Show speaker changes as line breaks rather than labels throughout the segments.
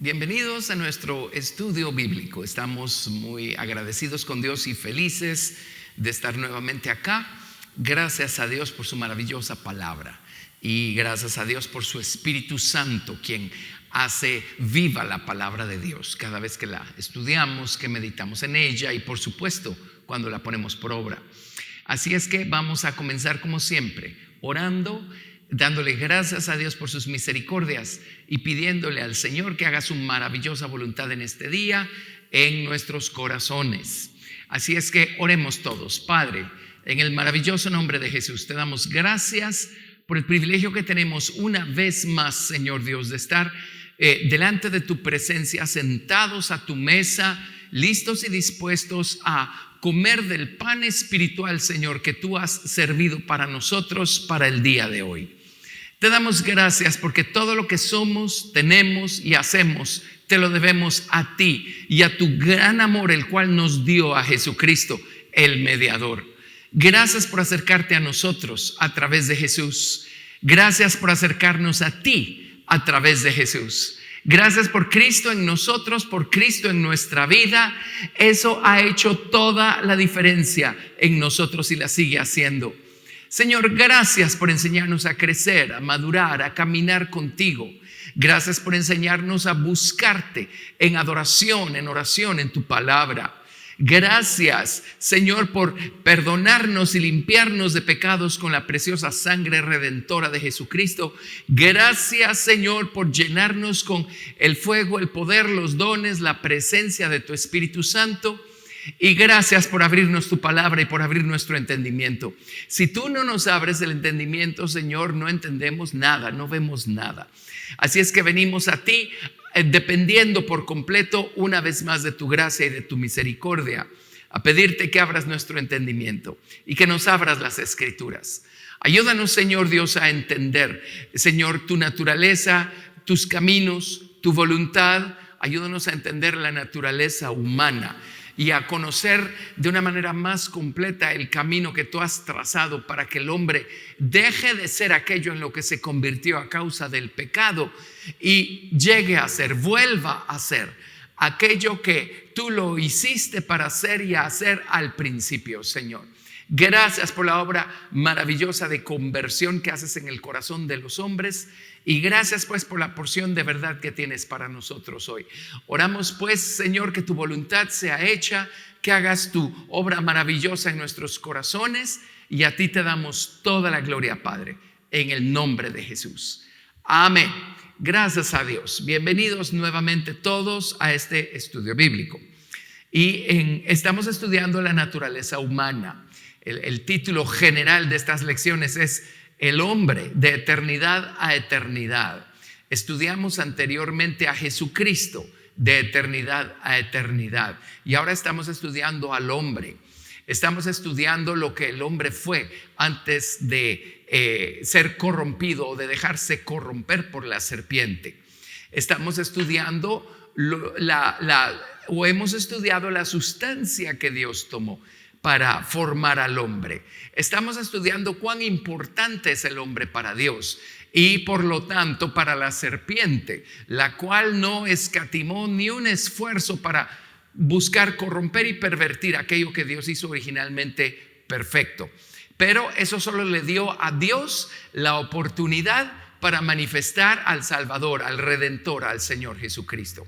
Bienvenidos a nuestro estudio bíblico. Estamos muy agradecidos con Dios y felices de estar nuevamente acá. Gracias a Dios por su maravillosa palabra y gracias a Dios por su Espíritu Santo, quien hace viva la palabra de Dios cada vez que la estudiamos, que meditamos en ella y por supuesto cuando la ponemos por obra. Así es que vamos a comenzar como siempre, orando, dándole gracias a Dios por sus misericordias y pidiéndole al Señor que haga su maravillosa voluntad en este día en nuestros corazones. Así es que oremos todos. Padre, en el maravilloso nombre de Jesús, te damos gracias por el privilegio que tenemos una vez más, Señor Dios, de estar delante de tu presencia, sentados a tu mesa, listos y dispuestos a comer del pan espiritual, Señor, que tú has servido para nosotros para el día de hoy. Te damos gracias porque todo lo que somos, tenemos y hacemos te lo debemos a ti y a tu gran amor, el cual nos dio a Jesucristo, el mediador. Gracias por acercarte a nosotros a través de Jesús. Gracias por acercarnos a ti a través de Jesús. Gracias por Cristo en nosotros, por Cristo en nuestra vida. Eso ha hecho toda la diferencia en nosotros y la sigue haciendo. Señor, gracias por enseñarnos a crecer, a madurar, a caminar contigo. Gracias por enseñarnos a buscarte en adoración, en oración, en tu palabra. Gracias, Señor, por perdonarnos y limpiarnos de pecados con la preciosa sangre redentora de Jesucristo. Gracias, Señor, por llenarnos con el fuego, el poder, los dones, la presencia de tu Espíritu Santo. Y gracias por abrirnos tu palabra y por abrir nuestro entendimiento. Si tú no nos abres el entendimiento, Señor, no entendemos nada, no vemos nada. Así es que venimos a ti dependiendo por completo una vez más de tu gracia y de tu misericordia, a pedirte que abras nuestro entendimiento y que nos abras las Escrituras. Ayúdanos, Señor Dios, a entender, Señor, tu naturaleza, tus caminos, tu voluntad. Ayúdanos a entender la naturaleza humana y a conocer de una manera más completa el camino que tú has trazado para que el hombre deje de ser aquello en lo que se convirtió a causa del pecado y llegue a ser, vuelva a ser aquello que tú lo hiciste para ser y hacer al principio, Señor. Gracias por la obra maravillosa de conversión que haces en el corazón de los hombres y gracias pues por la porción de verdad que tienes para nosotros hoy. Oramos pues, Señor, que tu voluntad sea hecha, que hagas tu obra maravillosa en nuestros corazones y a ti te damos toda la gloria, Padre, en el nombre de Jesús. Amén. Gracias a Dios. Bienvenidos nuevamente todos a este estudio bíblico. Y estamos estudiando la naturaleza humana. El título general de estas lecciones es El hombre de eternidad a eternidad. Estudiamos anteriormente a Jesucristo de eternidad a eternidad y ahora estamos estudiando al hombre. Estamos estudiando lo que el hombre fue antes de ser corrompido o de dejarse corromper por la serpiente. Estamos estudiando hemos estudiado la sustancia que Dios tomó para formar al hombre. Estamos estudiando cuán importante es el hombre para Dios y por lo tanto para la serpiente, la cual no escatimó ni un esfuerzo para buscar corromper y pervertir aquello que Dios hizo originalmente perfecto. Pero eso solo le dio a Dios la oportunidad para manifestar al Salvador, al Redentor, al Señor Jesucristo.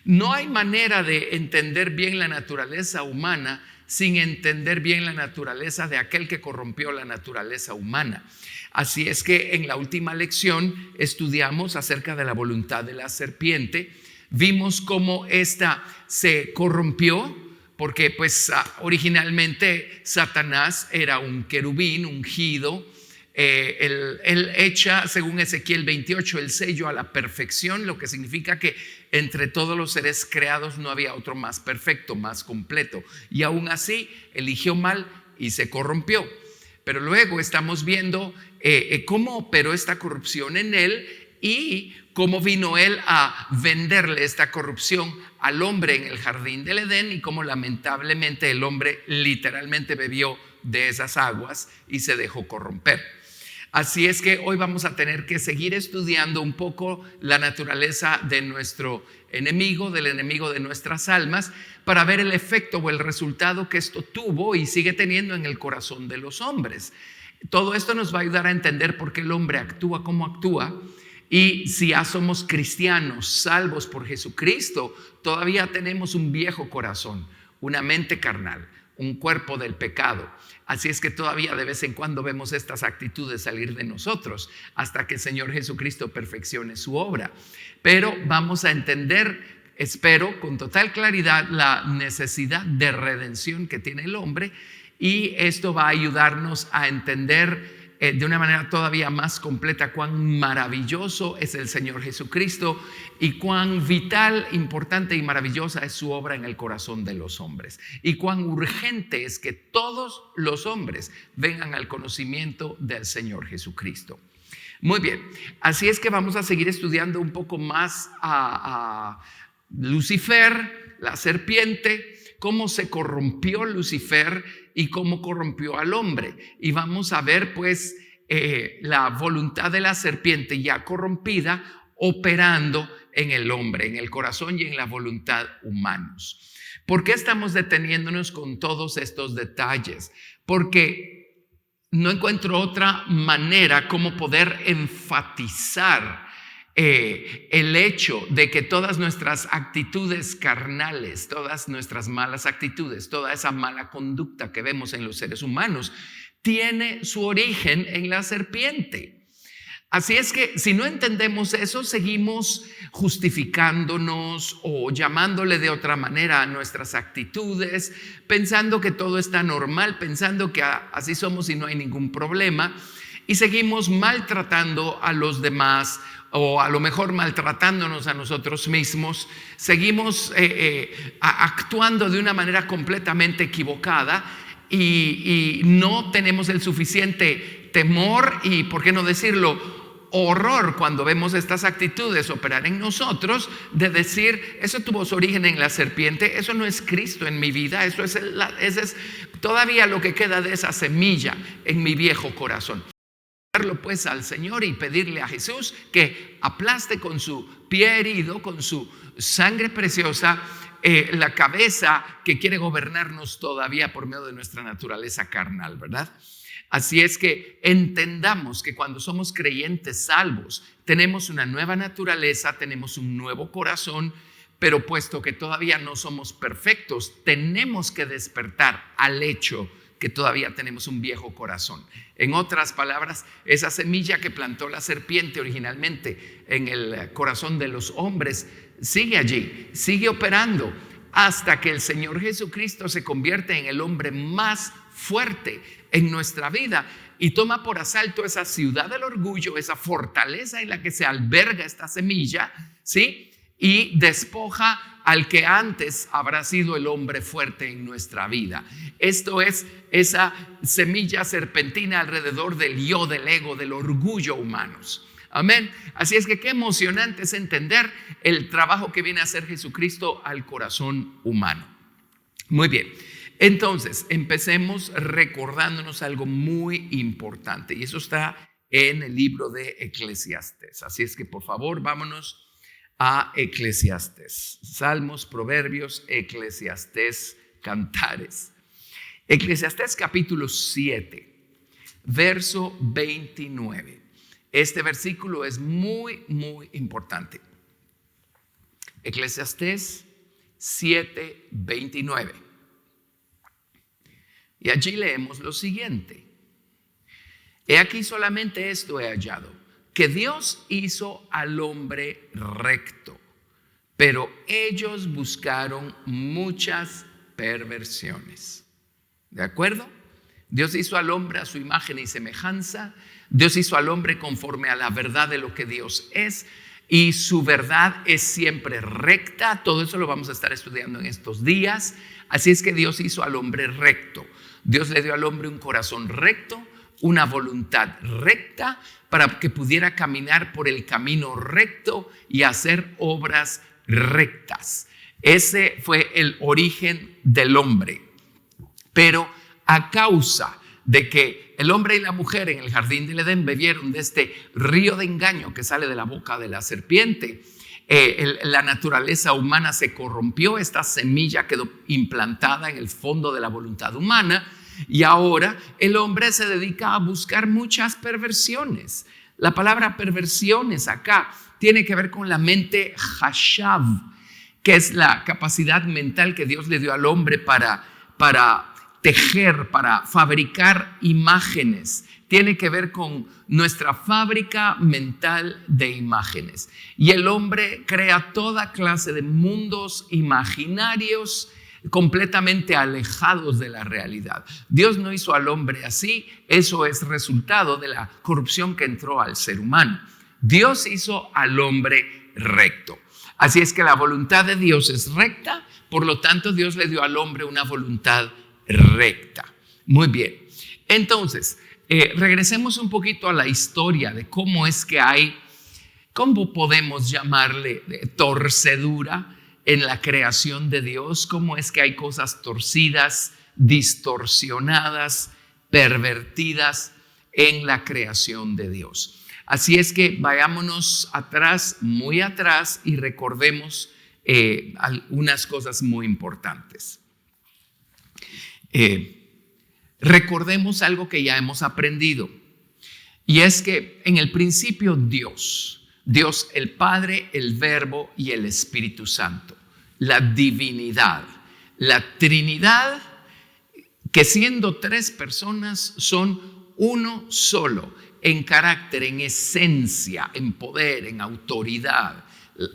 No hay manera de entender bien la naturaleza humana sin entender bien la naturaleza de aquel que corrompió la naturaleza humana. Así es que en la última lección estudiamos acerca de la voluntad de la serpiente. Vimos cómo ésta se corrompió porque pues originalmente Satanás era un querubín ungido. Él echa, según Ezequiel 28, el sello a la perfección, lo que significa que entre todos los seres creados no había otro más perfecto, más completo, y aún así eligió mal y se corrompió. Pero luego estamos viendo cómo operó esta corrupción en él y cómo vino él a venderle esta corrupción al hombre en el jardín del Edén y cómo lamentablemente el hombre literalmente bebió de esas aguas y se dejó corromper. Así es que hoy vamos a tener que seguir estudiando un poco la naturaleza de nuestro enemigo, del enemigo de nuestras almas, para ver el efecto o el resultado que esto tuvo y sigue teniendo en el corazón de los hombres. Todo esto nos va a ayudar a entender por qué el hombre actúa como actúa, y si ya somos cristianos, salvos por Jesucristo, todavía tenemos un viejo corazón, una mente carnal, un cuerpo del pecado. Así es que todavía de vez en cuando vemos estas actitudes salir de nosotros hasta que el Señor Jesucristo perfeccione su obra. Pero vamos a entender, espero, con total claridad la necesidad de redención que tiene el hombre, y esto va a ayudarnos a entender de una manera todavía más completa cuán maravilloso es el Señor Jesucristo y cuán vital, importante y maravillosa es su obra en el corazón de los hombres, y cuán urgente es que todos los hombres vengan al conocimiento del Señor Jesucristo. Muy bien, así es que vamos a seguir estudiando un poco más a Lucifer, la serpiente, cómo se corrompió Lucifer y cómo corrompió al hombre. Y vamos a ver pues la voluntad de la serpiente ya corrompida operando en el hombre, en el corazón y en la voluntad humanos. ¿Por qué estamos deteniéndonos con todos estos detalles? Porque no encuentro otra manera como poder enfatizar el hecho de que todas nuestras actitudes carnales, todas nuestras malas actitudes, toda esa mala conducta que vemos en los seres humanos tiene su origen en la serpiente. Así es que si no entendemos eso, seguimos justificándonos o llamándole de otra manera a nuestras actitudes, pensando que todo está normal, pensando que así somos y no hay ningún problema, y seguimos maltratando a los demás, o a lo mejor maltratándonos a nosotros mismos. Seguimos actuando de una manera completamente equivocada, y no tenemos el suficiente temor y, por qué no decirlo, horror cuando vemos estas actitudes operar en nosotros, de decir, eso tuvo su origen en la serpiente, eso no es Cristo en mi vida, eso es todavía lo que queda de esa semilla en mi viejo corazón. Pues al Señor y pedirle a Jesús que aplaste con su pie herido, con su sangre preciosa, la cabeza que quiere gobernarnos todavía por medio de nuestra naturaleza carnal, ¿verdad? Así es que entendamos que cuando somos creyentes salvos, tenemos una nueva naturaleza, tenemos un nuevo corazón, pero puesto que todavía no somos perfectos, tenemos que despertar al hecho que todavía tenemos un viejo corazón. En otras palabras, esa semilla que plantó la serpiente originalmente en el corazón de los hombres sigue allí, sigue operando hasta que el Señor Jesucristo se convierte en el hombre más fuerte en nuestra vida y toma por asalto esa ciudad del orgullo, esa fortaleza en la que se alberga esta semilla, ¿sí? Y despoja al que antes habrá sido el hombre fuerte en nuestra vida. Esto es esa semilla serpentina alrededor del yo, del ego, del orgullo humanos. Amén. Así es que qué emocionante es entender el trabajo que viene a hacer Jesucristo al corazón humano. Muy bien. Entonces, empecemos recordándonos algo muy importante, y eso está en el libro de Eclesiastés. Así es que por favor, vámonos a Eclesiastés. Salmos, Proverbios, Eclesiastés, Cantares. Eclesiastés capítulo 7, verso 29. Este versículo es muy, muy importante. Eclesiastés 7, 29. Y allí leemos lo siguiente: he aquí solamente esto he hallado, que Dios hizo al hombre recto, pero ellos buscaron muchas perversiones. ¿De acuerdo? Dios hizo al hombre a su imagen y semejanza. Dios hizo al hombre conforme a la verdad de lo que Dios es, y su verdad es siempre recta. Todo eso lo vamos a estar estudiando en estos días. Así es que Dios hizo al hombre recto. Dios le dio al hombre un corazón recto, una voluntad recta, para que pudiera caminar por el camino recto y hacer obras rectas. Ese fue el origen del hombre. Pero a causa de que el hombre y la mujer en el jardín del Edén bebieron de este río de engaño que sale de la boca de la serpiente. La naturaleza humana se corrompió, esta semilla quedó implantada en el fondo de la voluntad humana y ahora el hombre se dedica a buscar muchas perversiones. La palabra perversiones acá tiene que ver con la mente hashav, que es la capacidad mental que Dios le dio al hombre para tejer, para fabricar imágenes. Tiene que ver con nuestra fábrica mental de imágenes. Y el hombre crea toda clase de mundos imaginarios completamente alejados de la realidad. Dios no hizo al hombre así. Eso es resultado de la corrupción que entró al ser humano. Dios hizo al hombre recto. Así es que la voluntad de Dios es recta, por lo tanto Dios le dio al hombre una voluntad recta. Muy bien. Entonces, regresemos un poquito a la historia de cómo es que hay, cómo podemos llamarle torcedura en la creación de Dios, cómo es que hay cosas torcidas, distorsionadas, pervertidas en la creación de Dios. Así es que vayámonos atrás, muy atrás, y recordemos algunas cosas muy importantes. Recordemos algo que ya hemos aprendido, y es que en el principio Dios el Padre, el Verbo y el Espíritu Santo, la divinidad, la Trinidad, que siendo tres personas son uno solo, en carácter, en esencia, en poder, en autoridad,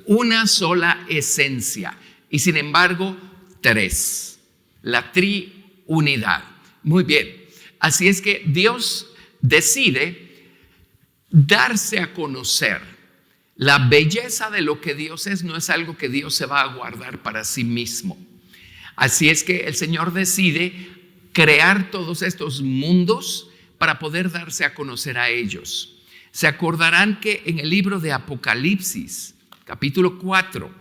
una sola esencia, y sin embargo tres, la triunidad. Muy bien, así es que Dios decide darse a conocer. La belleza de lo que Dios es no es algo que Dios se va a guardar para sí mismo. Así es que el Señor decide crear todos estos mundos para poder darse a conocer a ellos. Se acordarán que en el libro de Apocalipsis, capítulo 4,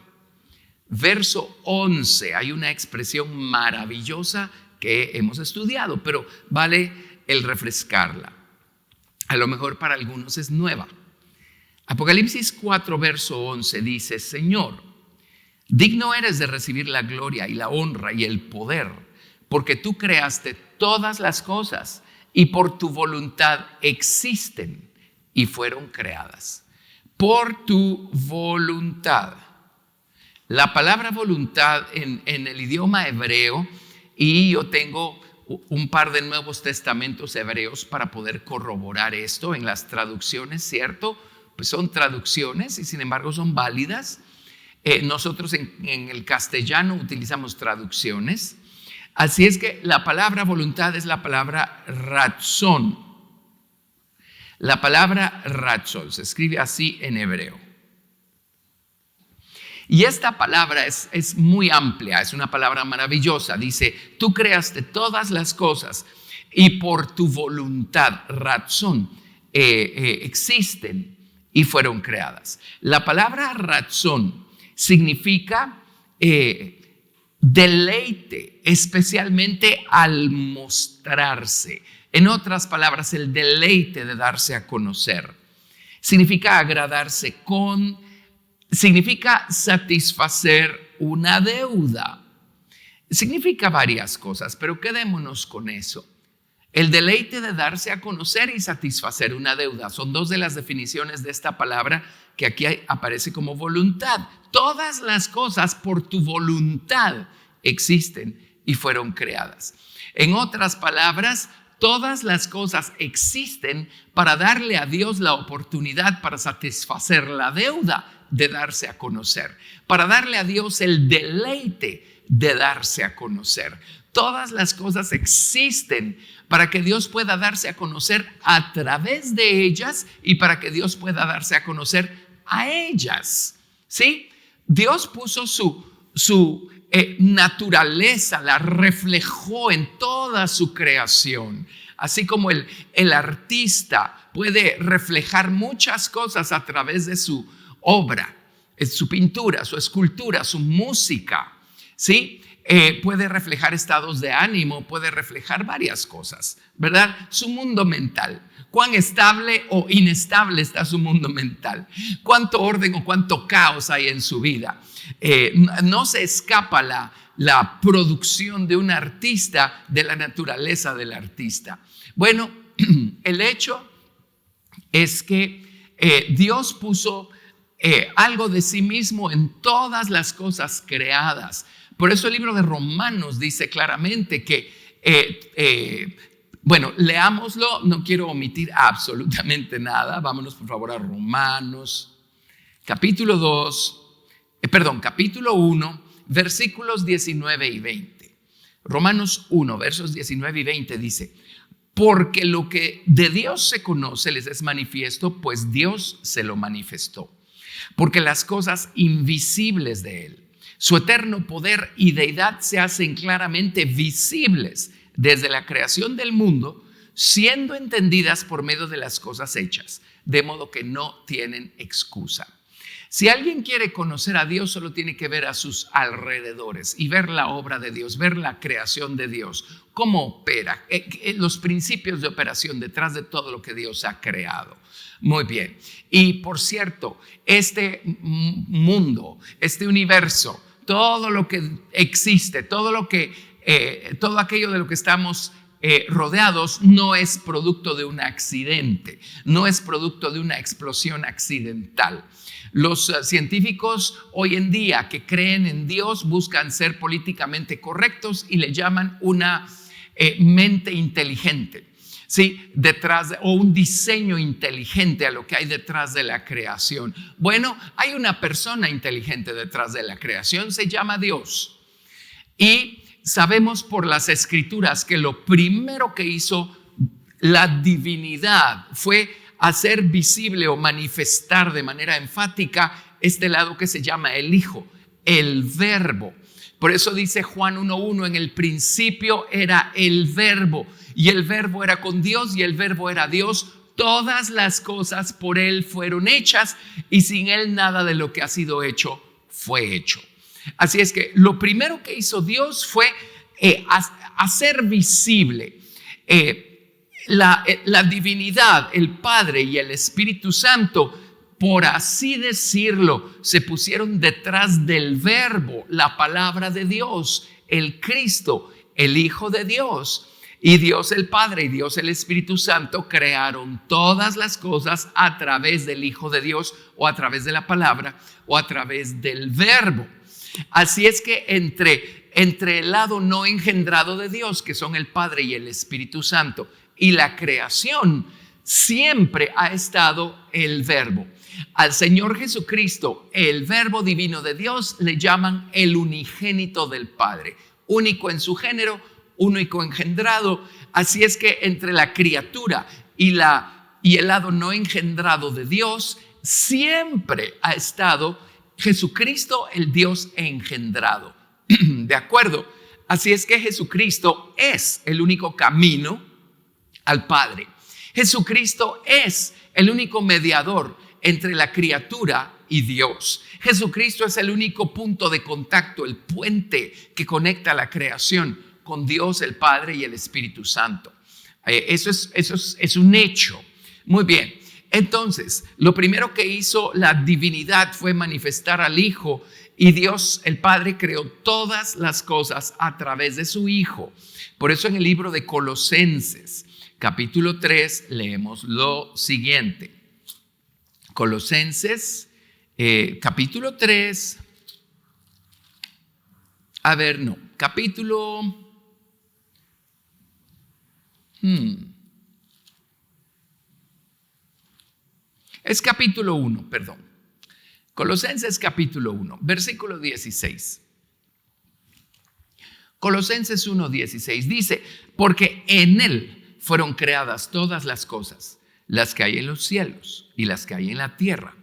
verso 11, hay una expresión maravillosa que hemos estudiado, pero vale el refrescarla. A lo mejor para algunos es nueva. Apocalipsis 4, verso 11 dice: Señor, digno eres de recibir la gloria y la honra y el poder, porque tú creaste todas las cosas y por tu voluntad existen y fueron creadas. Por tu voluntad. La palabra voluntad en el idioma hebreo, y yo tengo un par de Nuevos Testamentos hebreos para poder corroborar esto en las traducciones, ¿cierto? Pues son traducciones y sin embargo son válidas. Nosotros en el castellano utilizamos traducciones. Así es que la palabra voluntad es la palabra ratzón. La palabra ratzón se escribe así en hebreo. Y esta palabra es muy amplia, es una palabra maravillosa. Dice: tú creaste todas las cosas y por tu voluntad, ratzón, existen y fueron creadas. La palabra ratzón significa deleite, especialmente al mostrarse. En otras palabras, el deleite de darse a conocer. Significa agradarse con, significa satisfacer una deuda. Significa varias cosas, pero quedémonos con eso. El deleite de darse a conocer y satisfacer una deuda son dos de las definiciones de esta palabra que aquí aparece como voluntad. Todas las cosas por tu voluntad existen y fueron creadas. En otras palabras, todas las cosas existen para darle a Dios la oportunidad para satisfacer la deuda de darse a conocer, para darle a Dios el deleite de darse a conocer. Todas las cosas existen para que Dios pueda darse a conocer a través de ellas y para que Dios pueda darse a conocer a ellas. ¿Sí? Dios puso su naturaleza, la reflejó en toda su creación. Así como el artista puede reflejar muchas cosas a través de su obra, su pintura, su escultura, su música. ¿sí? Puede reflejar estados de ánimo, puede reflejar varias cosas, ¿verdad? Su mundo mental. ¿Cuán estable o inestable está su mundo mental? ¿Cuánto orden o cuánto caos hay en su vida? No se escapa la producción de un artista de la naturaleza del artista. Bueno, el hecho es que Dios puso algo de sí mismo en todas las cosas creadas. Por eso el libro de Romanos dice claramente que, bueno, leámoslo, no quiero omitir absolutamente nada. Vámonos por favor a Romanos, capítulo 1, versículos 19 y 20. Romanos 1, versos 19 y 20 dice: porque lo que de Dios se conoce les es manifiesto, pues Dios se lo manifestó. Porque las cosas invisibles de Él, su eterno poder y deidad, se hacen claramente visibles desde la creación del mundo, siendo entendidas por medio de las cosas hechas, de modo que no tienen excusa. Si alguien quiere conocer a Dios, solo tiene que ver a sus alrededores y ver la obra de Dios, ver la creación de Dios, cómo opera, los principios de operación detrás de todo lo que Dios ha creado. Muy bien. Y por cierto, este mundo, este universo, todo lo que existe, todo aquello de lo que estamos rodeados, no es producto de un accidente, no es producto de una explosión accidental. Los científicos hoy en día que creen en Dios buscan ser políticamente correctos y le llaman una mente inteligente, ¿sí? O un diseño inteligente a lo que hay detrás de la creación. Bueno, hay una persona inteligente detrás de la creación, se llama Dios. Y sabemos por las escrituras que lo primero que hizo la divinidad fue hacer visible o manifestar de manera enfática este lado que se llama el Hijo, el Verbo. Por eso dice Juan 1:1: en el principio era el Verbo, y el Verbo era con Dios, y el Verbo era Dios. Todas las cosas por Él fueron hechas, y sin Él nada de lo que ha sido hecho fue hecho. Así es que lo primero que hizo Dios fue hacer visible la divinidad, el Padre y el Espíritu Santo, por así decirlo, se pusieron detrás del Verbo, la palabra de Dios, el Cristo, el Hijo de Dios. Y Dios el Padre y Dios el Espíritu Santo crearon todas las cosas a través del Hijo de Dios, o a través de la palabra, o a través del Verbo. Así es que entre el lado no engendrado de Dios, que son el Padre y el Espíritu Santo, y la creación, siempre ha estado el Verbo. Al Señor Jesucristo, el Verbo divino de Dios, le llaman el unigénito del Padre, único en su género, único engendrado. Así es que entre la criatura y el lado no engendrado de Dios, siempre ha estado Jesucristo, el Dios engendrado. ¿De acuerdo? Así es que Jesucristo es el único camino al Padre. Jesucristo es el único mediador entre la criatura y Dios. Jesucristo es el único punto de contacto, el puente que conecta la creación con Dios, el Padre y el Espíritu Santo. Eso es un hecho. Muy bien. Entonces, lo primero que hizo la divinidad fue manifestar al Hijo, y Dios, el Padre, creó todas las cosas a través de su Hijo. Por eso en el libro de Colosenses, capítulo 3, leemos lo siguiente. Colosenses, capítulo 3. Capítulo... Es capítulo 1, perdón. Colosenses capítulo 1, versículo 16. Colosenses 1:16 dice: porque en Él fueron creadas todas las cosas, las que hay en los cielos y las que hay en la tierra,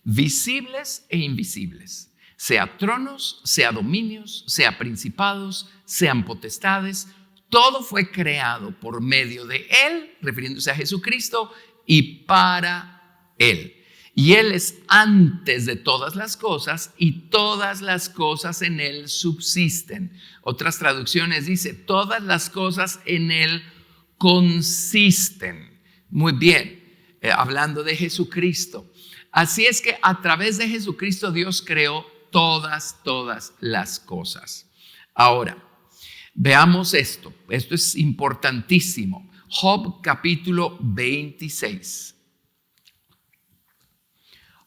visibles e invisibles, sea tronos, sea dominios, sea principados, sean potestades. Todo fue creado por medio de Él, refiriéndose a Jesucristo, y para Él. Y Él es antes de todas las cosas y todas las cosas en Él subsisten. Otras traducciones dice, todas las cosas en Él consisten. Muy bien, hablando de Jesucristo. Así es que a través de Jesucristo Dios creó todas las cosas. Ahora, veamos esto. Esto es importantísimo. Job capítulo 26.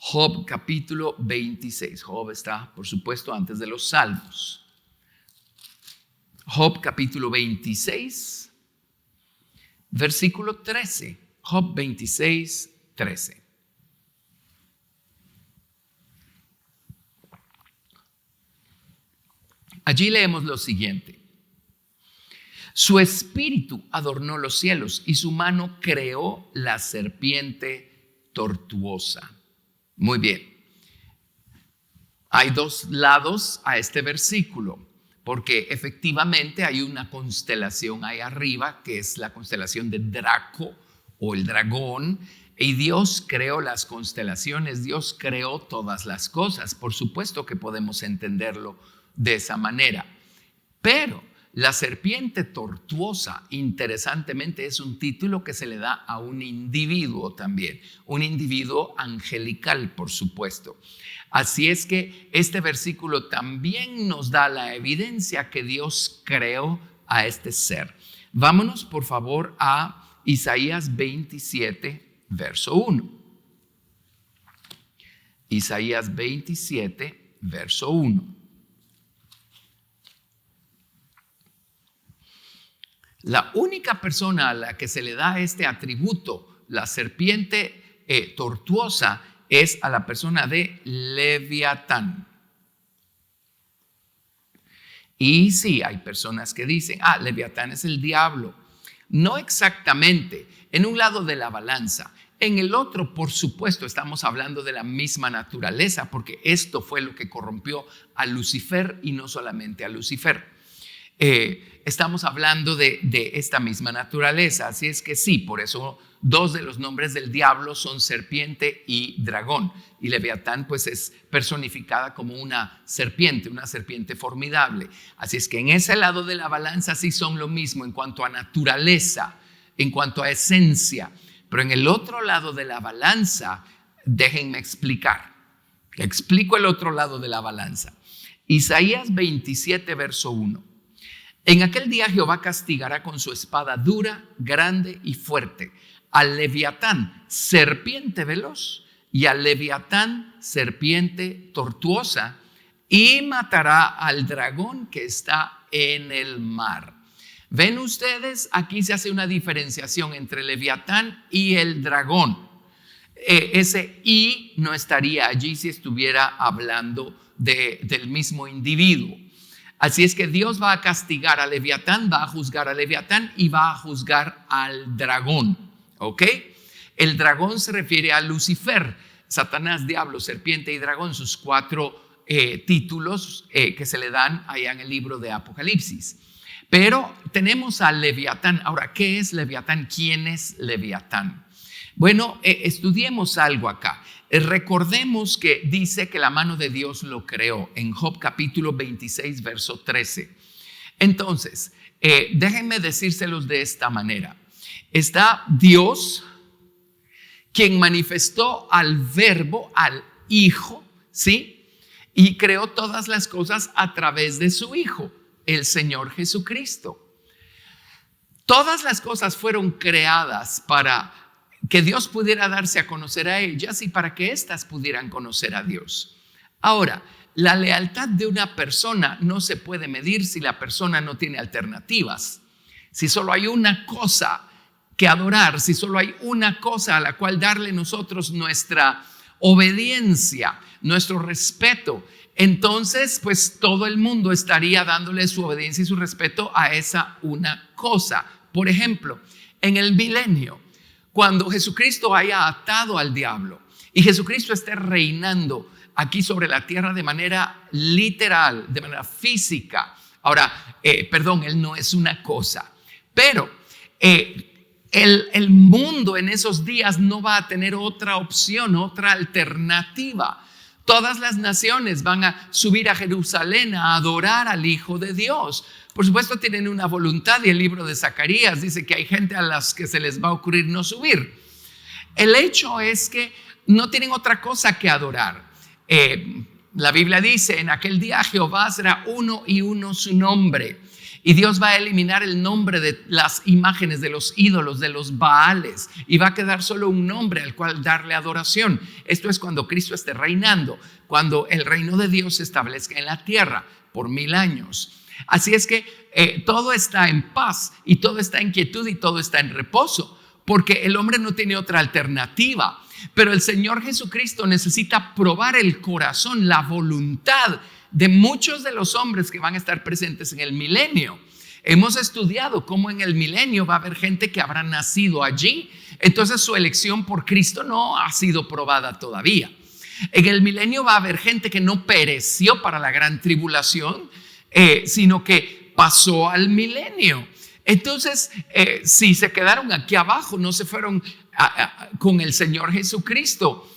Job capítulo 26. Job está, por supuesto, antes de los Salmos. Job capítulo 26, versículo 13. Job 26, 13. Allí leemos lo siguiente. Su espíritu adornó los cielos y su mano creó la serpiente tortuosa. Muy bien. Hay dos lados a este versículo, porque efectivamente hay una constelación ahí arriba, que es la constelación de Draco o el dragón, y Dios creó las constelaciones, Dios creó todas las cosas. Por supuesto que podemos entenderlo de esa manera. Pero la serpiente tortuosa, interesantemente, es un título que se le da a un individuo también, un individuo angelical, por supuesto. Así es que este versículo también nos da la evidencia que Dios creó a este ser. Vámonos, por favor, a Isaías 27, verso 1. Isaías 27, verso 1. La única persona a la que se le da este atributo, la serpiente tortuosa, es a la persona de Leviatán. Y sí, hay personas que dicen, Leviatán es el diablo. No exactamente, en un lado de la balanza. En el otro, por supuesto, estamos hablando de la misma naturaleza, porque esto fue lo que corrompió a Lucifer y no solamente a Lucifer. Estamos hablando de esta misma naturaleza, así es que sí, por eso dos de los nombres del diablo son serpiente y dragón, y Leviatán pues es personificada como una serpiente formidable. Así es que en ese lado de la balanza sí son lo mismo en cuanto a naturaleza, en cuanto a esencia, pero en el otro lado de la balanza, déjenme explicar. Explico el otro lado de la balanza. Isaías 27, verso 1. En aquel día Jehová castigará con su espada dura, grande y fuerte al Leviatán, serpiente veloz, y al Leviatán, serpiente tortuosa, y matará al dragón que está en el mar. ¿Ven ustedes? Aquí se hace una diferenciación entre Leviatán y el dragón. Ese y no estaría allí si estuviera hablando del mismo individuo. Así es que Dios va a castigar a Leviatán, va a juzgar a Leviatán y va a juzgar al dragón. ¿Ok? El dragón se refiere a Lucifer, Satanás, diablo, serpiente y dragón, sus cuatro títulos que se le dan allá en el libro de Apocalipsis. Pero tenemos a Leviatán. Ahora, ¿qué es Leviatán? ¿Quién es Leviatán? Bueno, estudiemos algo acá. Recordemos que dice que la mano de Dios lo creó en Job capítulo 26, verso 13. Entonces, déjenme decírselos de esta manera. Está Dios, quien manifestó al Verbo, al Hijo, ¿sí? Y creó todas las cosas a través de su Hijo, el Señor Jesucristo. Todas las cosas fueron creadas para que Dios pudiera darse a conocer a ellas y para que éstas pudieran conocer a Dios. Ahora, la lealtad de una persona no se puede medir si la persona no tiene alternativas. Si solo hay una cosa que adorar, si solo hay una cosa a la cual darle nosotros nuestra obediencia, nuestro respeto, entonces pues todo el mundo estaría dándole su obediencia y su respeto a esa una cosa. Por ejemplo, en el milenio, cuando Jesucristo haya atado al diablo y Jesucristo esté reinando aquí sobre la tierra de manera literal, de manera física. Ahora, Él no es una cosa, pero el mundo en esos días no va a tener otra opción, otra alternativa. Todas las naciones van a subir a Jerusalén a adorar al Hijo de Dios. Por supuesto tienen una voluntad, y el libro de Zacarías dice que hay gente a las que se les va a ocurrir no subir. El hecho es que no tienen otra cosa que adorar. La Biblia dice: en aquel día Jehová será uno y uno su nombre. Y Dios va a eliminar el nombre de las imágenes, de los ídolos, de los Baales, y va a quedar solo un nombre al cual darle adoración. Esto es cuando Cristo esté reinando, cuando el reino de Dios se establezca en la tierra por 1000 años. Así es que todo está en paz, y todo está en quietud, y todo está en reposo, porque el hombre no tiene otra alternativa. Pero el Señor Jesucristo necesita probar el corazón, la voluntad de muchos de los hombres que van a estar presentes en el milenio. Hemos estudiado cómo en el milenio va a haber gente que habrá nacido allí. Entonces su elección por Cristo no ha sido probada todavía. En el milenio va a haber gente que no pereció para la gran tribulación, sino que pasó al milenio. Entonces, si se quedaron aquí abajo, no se fueron con el Señor Jesucristo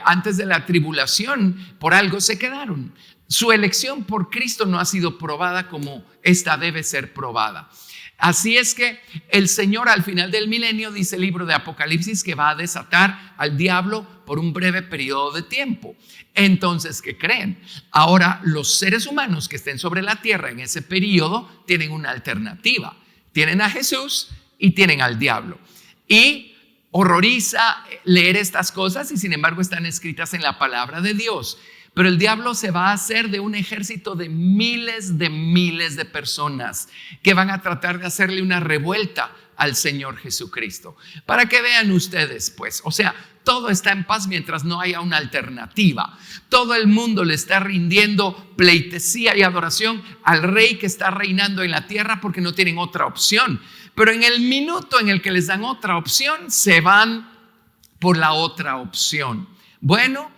antes de la tribulación, por algo se quedaron. Su elección por Cristo no ha sido probada como esta debe ser probada. Así es que el Señor al final del milenio, dice el libro de Apocalipsis, que va a desatar al diablo por un breve periodo de tiempo. Entonces, ¿qué creen? Ahora los seres humanos que estén sobre la tierra en ese periodo tienen una alternativa. Tienen a Jesús y tienen al diablo. Y horroriza leer estas cosas, y sin embargo están escritas en la palabra de Dios. Pero el diablo se va a hacer de un ejército de miles de personas que van a tratar de hacerle una revuelta al Señor Jesucristo. Para que vean ustedes, pues, o sea, todo está en paz mientras no haya una alternativa. Todo el mundo le está rindiendo pleitesía y adoración al rey que está reinando en la tierra, porque no tienen otra opción. Pero en el minuto en el que les dan otra opción, se van por la otra opción. Bueno,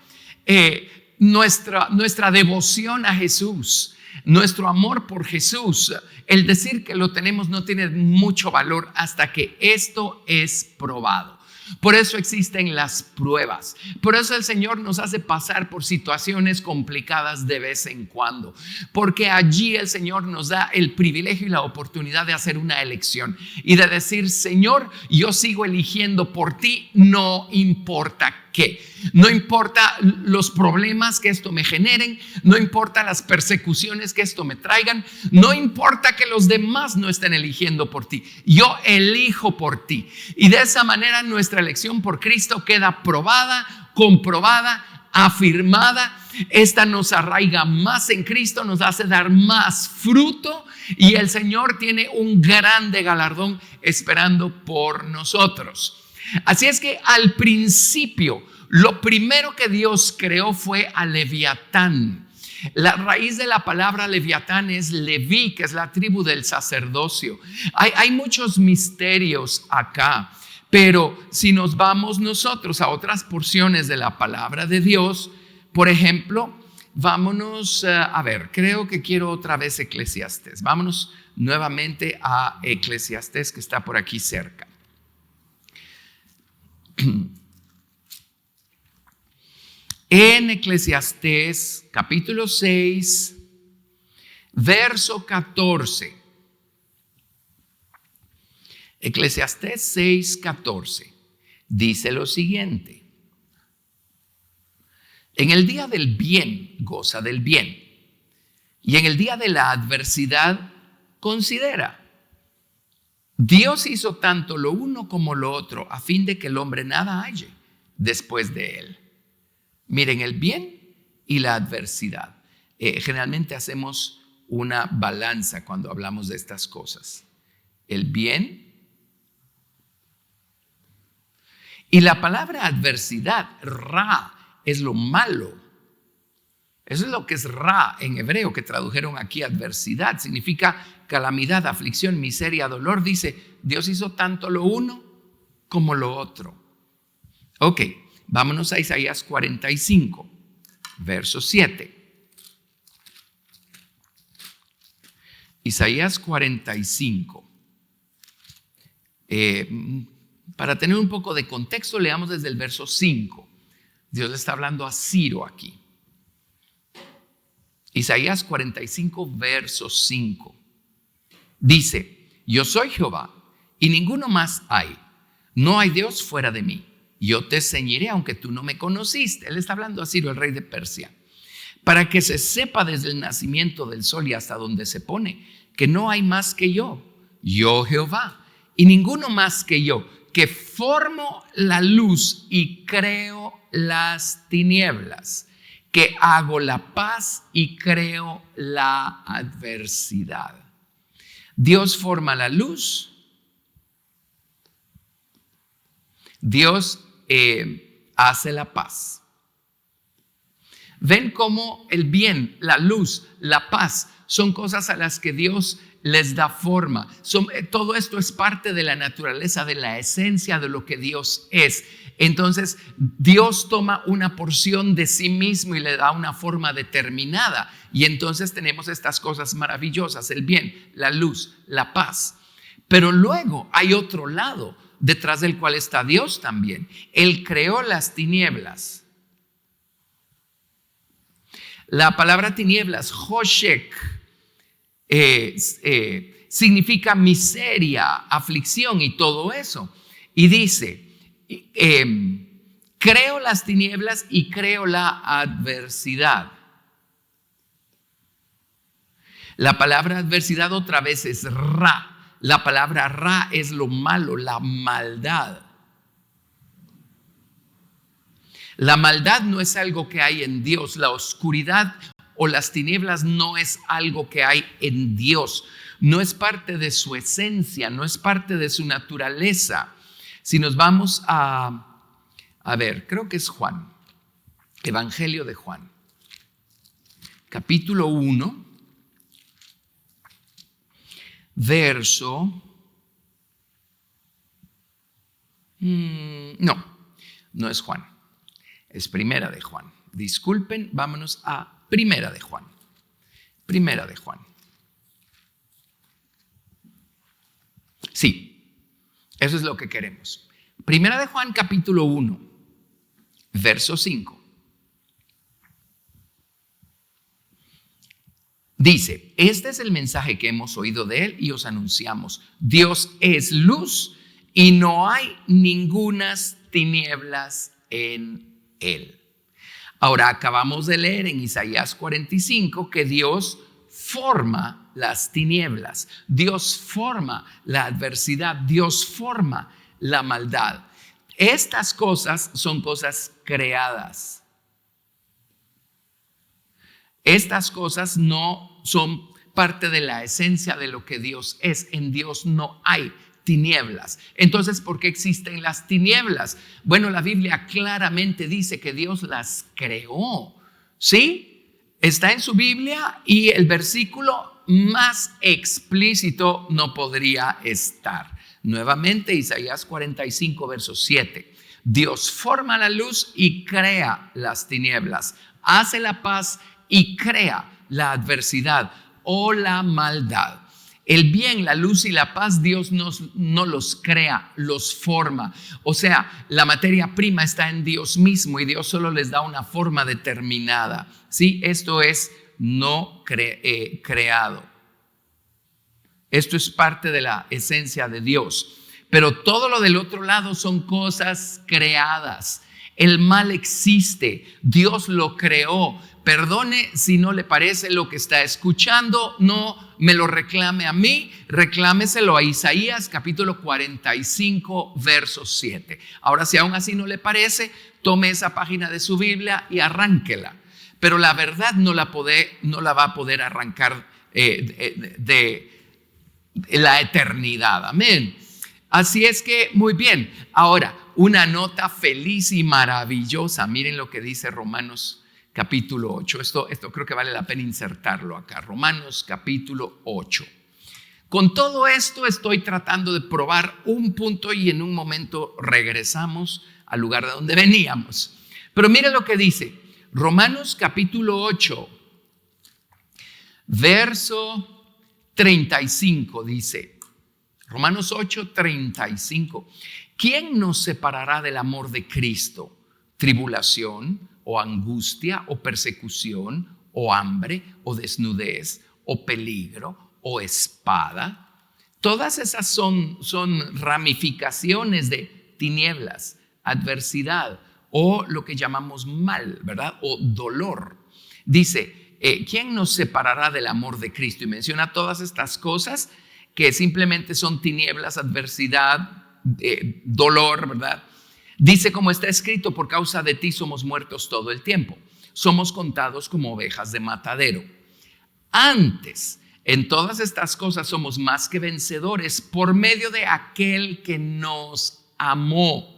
nuestra devoción a Jesús, nuestro amor por Jesús, el decir que lo tenemos no tiene mucho valor hasta que esto es probado. Por eso existen las pruebas. Por eso el Señor nos hace pasar por situaciones complicadas de vez en cuando. Porque allí el Señor nos da el privilegio y la oportunidad de hacer una elección y de decir: Señor, yo sigo eligiendo por ti, no importa qué. No importa los problemas que esto me generen, no importa las persecuciones que esto me traigan, no importa que los demás no estén eligiendo por ti. Yo elijo por ti. Y de esa manera nuestra elección por Cristo queda probada, comprobada, afirmada. Esta nos arraiga más en Cristo, nos hace dar más fruto, y el Señor tiene un grande galardón esperando por nosotros. Así es que al principio, lo primero que Dios creó fue a Leviatán. La raíz de la palabra Leviatán es Leví, que es la tribu del sacerdocio. Hay muchos misterios acá, pero si nos vamos nosotros a otras porciones de la palabra de Dios, por ejemplo, vámonos a ver, creo que quiero otra vez Eclesiastés. Vámonos nuevamente a Eclesiastés, que está por aquí cerca. En Eclesiastés capítulo 6, verso 14. Eclesiastés 6, 14 dice lo siguiente: en el día del bien goza del bien, y en el día de la adversidad considera. Dios hizo tanto lo uno como lo otro, a fin de que el hombre nada halle después de él. Miren, el bien y la adversidad. Generalmente hacemos una balanza cuando hablamos de estas cosas. El bien y la palabra adversidad, ra, es lo malo. Eso es lo que es ra en hebreo, que tradujeron aquí adversidad. Significa calamidad, aflicción, miseria, dolor. Dice, Dios hizo tanto lo uno como lo otro. Ok, vámonos a Isaías 45, verso 7. Isaías 45, Para tener un poco de contexto, leamos desde el verso 5. Dios le está hablando a Ciro aquí. Isaías 45, verso 5. Dice: yo soy Jehová y ninguno más hay. No hay Dios fuera de mí. Yo te ceñiré aunque tú no me conociste. Él está hablando a Ciro, el rey de Persia. Para que se sepa desde el nacimiento del sol y hasta donde se pone, que no hay más que yo Jehová, y ninguno más que yo, que formo la luz y creo las tinieblas, que hago la paz y creo la adversidad. Dios forma la luz. Dios hace la paz. Ven cómo el bien, la luz, la paz son cosas a las que Dios les da forma. Todo esto es parte de la naturaleza, de la esencia de lo que Dios es. Entonces Dios toma una porción de sí mismo y le da una forma determinada. Y entonces tenemos estas cosas maravillosas: el bien, la luz, la paz. Pero luego hay otro lado detrás del cual está Dios también. Él creó las tinieblas. La palabra tinieblas, Hoshek, significa miseria, aflicción y todo eso. Y dice: creo las tinieblas y creo la adversidad. La palabra adversidad otra vez es ra. La palabra ra es lo malo, la maldad. La maldad no es algo que hay en Dios. La oscuridad o las tinieblas no es algo que hay en Dios. No es parte de su esencia, no es parte de su naturaleza. Si nos vamos a ver, creo que es Juan, Evangelio de Juan, capítulo 1, verso... No es Juan. Es Primera de Juan. Disculpen, vámonos a Primera de Juan. Primera de Juan. Sí, eso es lo que queremos. Primera de Juan, capítulo 1, verso 5. Dice: este es el mensaje que hemos oído de él y os anunciamos. Dios es luz y no hay ningunas tinieblas en él. Ahora acabamos de leer en Isaías 45 que Dios forma las tinieblas, Dios forma la adversidad, Dios forma la maldad. Estas cosas son cosas creadas. Estas cosas no son parte de la esencia de lo que Dios es. En Dios no hay tinieblas. Entonces, ¿por qué existen las tinieblas? Bueno, la Biblia claramente dice que Dios las creó. ¿Sí? Está en su Biblia y el versículo más explícito no podría estar. Nuevamente, Isaías 45, verso 7. Dios forma la luz y crea las tinieblas. Hace la paz y crea la adversidad o la maldad. El bien, la luz y la paz, Dios no los crea, los forma. O sea, la materia prima está en Dios mismo y Dios solo les da una forma determinada. ¿Sí? Esto es no creado. Esto es parte de la esencia de Dios. Pero todo lo del otro lado son cosas creadas. El mal existe, Dios lo creó. Perdone si no le parece lo que está escuchando, no me lo reclame a mí, reclámeselo a Isaías capítulo 45, verso 7. Ahora, si aún así no le parece, tome esa página de su Biblia y arránquela. Pero la verdad no la va a poder arrancar de la eternidad. Amén. Así es que, muy bien. Ahora, una nota feliz y maravillosa. Miren lo que dice Romanos capítulo 8. Esto creo que vale la pena insertarlo acá. Romanos capítulo 8. Con todo esto estoy tratando de probar un punto y en un momento regresamos al lugar de donde veníamos. Pero mire lo que dice. Romanos capítulo 8, verso 35 dice: Romanos 8:35. ¿Quién nos separará del amor de Cristo? ¿Tribulación o angustia o persecución o hambre o desnudez o peligro o espada? Todas esas son ramificaciones de tinieblas, adversidad o lo que llamamos mal, ¿verdad? O dolor. Dice, ¿quién nos separará del amor de Cristo? Y menciona todas estas cosas que simplemente son tinieblas, adversidad, dolor, ¿verdad? Dice, como está escrito, por causa de ti somos muertos todo el tiempo. Somos contados como ovejas de matadero. Antes, en todas estas cosas somos más que vencedores por medio de aquel que nos amó.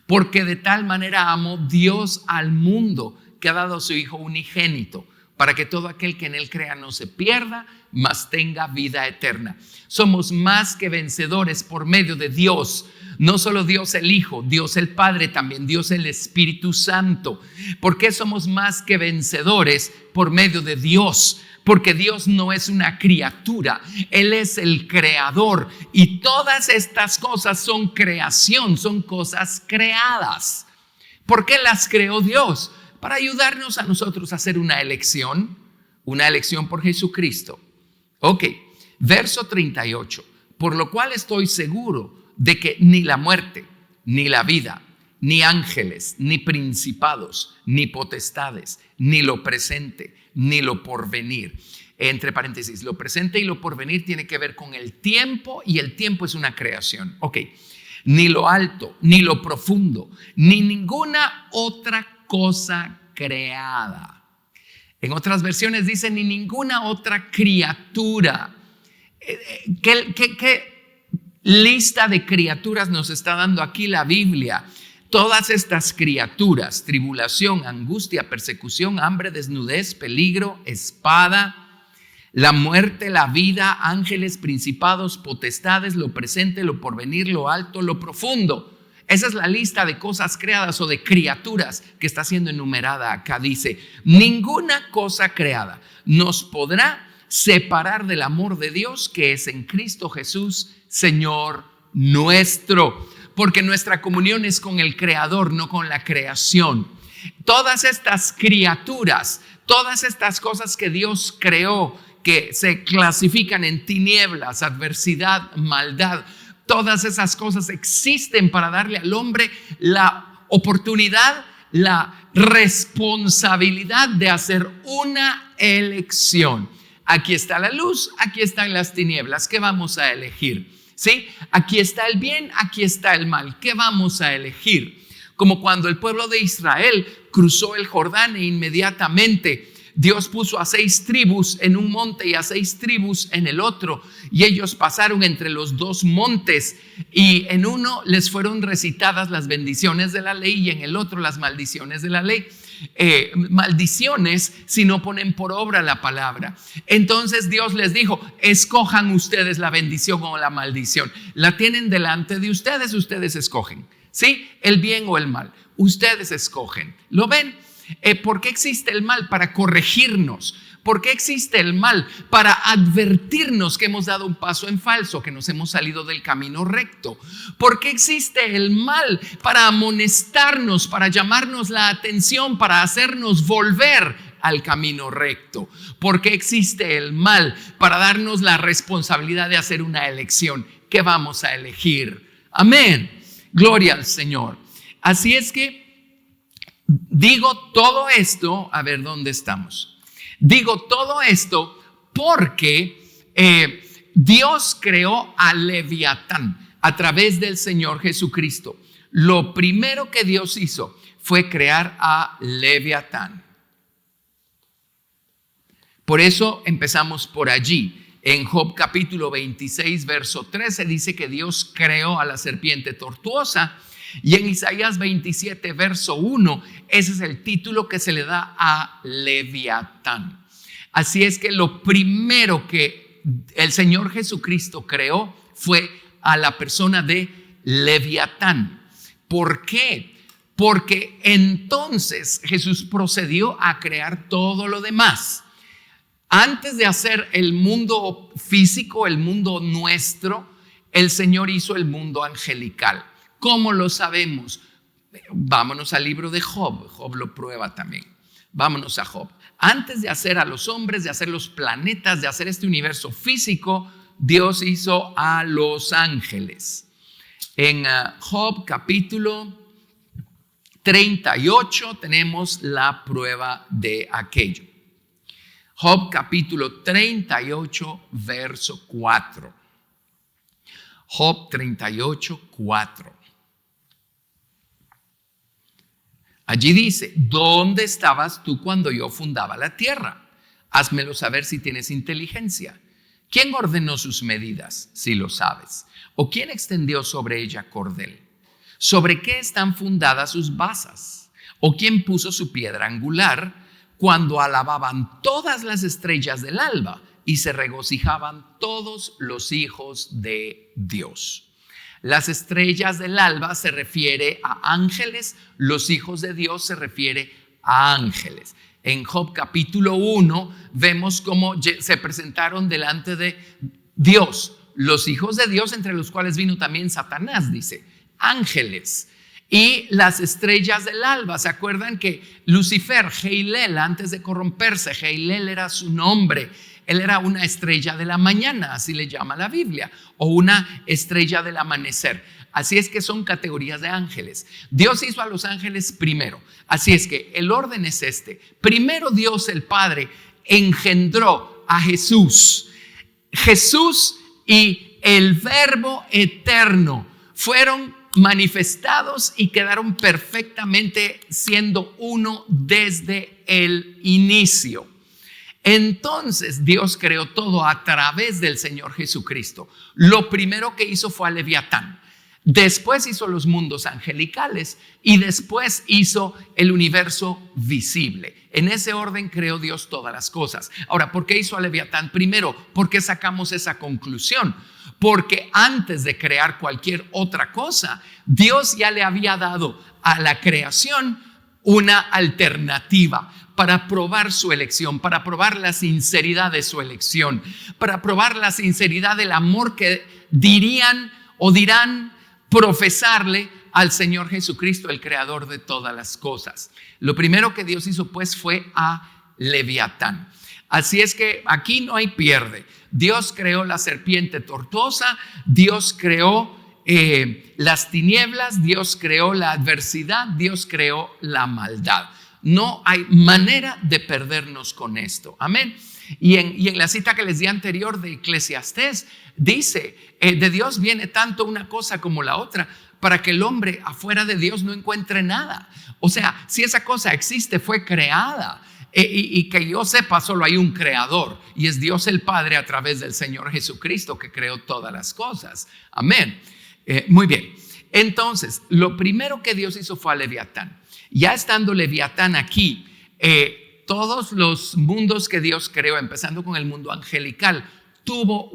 Porque de tal manera amó Dios al mundo que ha dado a su Hijo unigénito, para que todo aquel que en él crea no se pierda, mas tenga vida eterna. Somos más que vencedores por medio de Dios. No solo Dios el Hijo, Dios el Padre, también Dios el Espíritu Santo. ¿Por qué somos más que vencedores por medio de Dios? Porque Dios no es una criatura, Él es el creador. Y todas estas cosas son creación, son cosas creadas. ¿Por qué las creó Dios? Para ayudarnos a nosotros a hacer una elección por Jesucristo. Ok, verso 38. Por lo cual estoy seguro de que ni la muerte, ni la vida, ni ángeles, ni principados, ni potestades, ni lo presente, ni lo porvenir. Entre paréntesis, lo presente y lo porvenir tiene que ver con el tiempo, y el tiempo es una creación. Ok, ni lo alto, ni lo profundo, ni ninguna otra cosa creada. En otras versiones dice ni ninguna otra criatura. ¿Qué lista de criaturas nos está dando aquí la Biblia? Todas estas criaturas: tribulación, angustia, persecución, hambre, desnudez, peligro, espada, la muerte, la vida, ángeles, principados, potestades, lo presente, lo porvenir, lo alto, lo profundo. Esa es la lista de cosas creadas o de criaturas que está siendo enumerada acá. Dice, ninguna cosa creada nos podrá separar del amor de Dios que es en Cristo Jesús, Señor nuestro. Porque nuestra comunión es con el Creador, no con la creación. Todas estas criaturas, todas estas cosas que Dios creó, que se clasifican en tinieblas, adversidad, maldad, todas esas cosas existen para darle al hombre la oportunidad, la responsabilidad de hacer una elección. Aquí está la luz, aquí están las tinieblas. ¿Qué vamos a elegir? ¿Sí? Aquí está el bien, aquí está el mal. ¿Qué vamos a elegir? Como cuando el pueblo de Israel cruzó el Jordán e inmediatamente Dios puso a 6 tribus en un monte y a 6 tribus en el otro, y ellos pasaron entre los 2 montes, y en uno les fueron recitadas las bendiciones de la ley y en el otro las maldiciones de la ley. Maldiciones si no ponen por obra la palabra. Entonces Dios les dijo, escojan ustedes la bendición o la maldición. La tienen delante de ustedes, ustedes escogen, ¿sí? El bien o el mal, ustedes escogen. ¿Lo ven? ¿Por qué existe el mal? Para corregirnos. ¿Por qué existe el mal? Para advertirnos que hemos dado un paso en falso, que nos hemos salido del camino recto. ¿Por qué existe el mal? Para amonestarnos, para llamarnos la atención, para hacernos volver al camino recto. ¿Por qué existe el mal? Para darnos la responsabilidad de hacer una elección. ¿Qué vamos a elegir? Amén. Gloria al Señor. Así es que digo todo esto, a ver dónde estamos. Digo todo esto porque Dios creó a Leviatán a través del Señor Jesucristo. Lo primero que Dios hizo fue crear a Leviatán. Por eso empezamos por allí. En Job capítulo 26, verso 13 dice que Dios creó a la serpiente tortuosa. Y en Isaías 27, verso 1, ese es el título que se le da a Leviatán. Así es que lo primero que el Señor Jesucristo creó fue a la persona de Leviatán. ¿Por qué? Porque entonces Jesús procedió a crear todo lo demás. Antes de hacer el mundo físico, el mundo nuestro, el Señor hizo el mundo angelical. ¿Cómo lo sabemos? Vámonos al libro de Job. Job lo prueba también. Vámonos a Job. Antes de hacer a los hombres, de hacer los planetas, de hacer este universo físico, Dios hizo a los ángeles. En Job capítulo 38 tenemos la prueba de aquello. Job capítulo 38 verso 4. Job 38, 4. Allí dice: ¿dónde estabas tú cuando yo fundaba la tierra? Házmelo saber si tienes inteligencia. ¿Quién ordenó sus medidas, si lo sabes? ¿O quién extendió sobre ella cordel? ¿Sobre qué están fundadas sus basas? ¿O quién puso su piedra angular cuando alababan todas las estrellas del alba y se regocijaban todos los hijos de Dios? Las estrellas del alba se refiere a ángeles, los hijos de Dios se refiere a ángeles. En Job capítulo 1 vemos cómo se presentaron delante de Dios los hijos de Dios, entre los cuales vino también Satanás, dice, ángeles. Y las estrellas del alba, ¿se acuerdan que Lucifer, Heilel, antes de corromperse, Heilel era su nombre? Él era una estrella de la mañana, así le llama la Biblia, o una estrella del amanecer. Así es que son categorías de ángeles. Dios hizo a los ángeles primero. Así es que el orden es este. Primero Dios el Padre engendró a Jesús. Jesús y el Verbo eterno fueron manifestados y quedaron perfectamente siendo uno desde el inicio. Entonces Dios creó todo a través del Señor Jesucristo. Lo primero que hizo fue a Leviatán. Después hizo los mundos angelicales y después hizo el universo visible. En ese orden creó Dios todas las cosas. Ahora, ¿por qué hizo a Leviatán primero? ¿Por qué sacamos esa conclusión? Porque antes de crear cualquier otra cosa, Dios ya le había dado a la creación una alternativa para probar su elección, para probar la sinceridad de su elección, para probar la sinceridad del amor que dirían o dirán profesarle al Señor Jesucristo, el creador de todas las cosas. Lo primero que Dios hizo pues fue a Leviatán. Así es que aquí no hay pierde. Dios creó la serpiente tortuosa, Dios creó las tinieblas, Dios creó la adversidad, Dios creó la maldad. No hay manera de perdernos con esto. Amén. Y en la cita que les di anterior de Eclesiastés, dice, de Dios viene tanto una cosa como la otra, para que el hombre afuera de Dios no encuentre nada. O sea, si esa cosa existe, fue creada. Y que yo sepa, solo hay un creador, y es Dios el Padre a través del Señor Jesucristo, que creó todas las cosas. Amén. Muy bien. Entonces, lo primero que Dios hizo fue a Leviatán. Ya estando Leviatán aquí, todos los mundos que Dios creó, empezando con el mundo angelical, tuvieron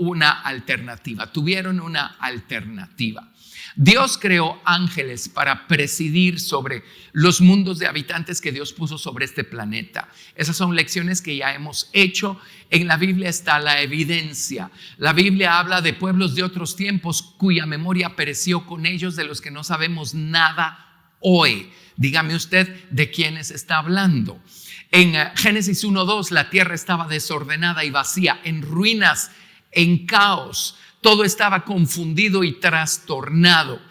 una alternativa. Dios creó ángeles para presidir sobre los mundos de habitantes que Dios puso sobre este planeta. Esas son lecciones que ya hemos hecho. En la Biblia está la evidencia. La Biblia habla de pueblos de otros tiempos cuya memoria pereció con ellos, de los que no sabemos nada hoy. Dígame usted de quiénes está hablando. En Génesis 1:2, la tierra estaba desordenada y vacía, en ruinas, en caos. Todo estaba confundido y trastornado.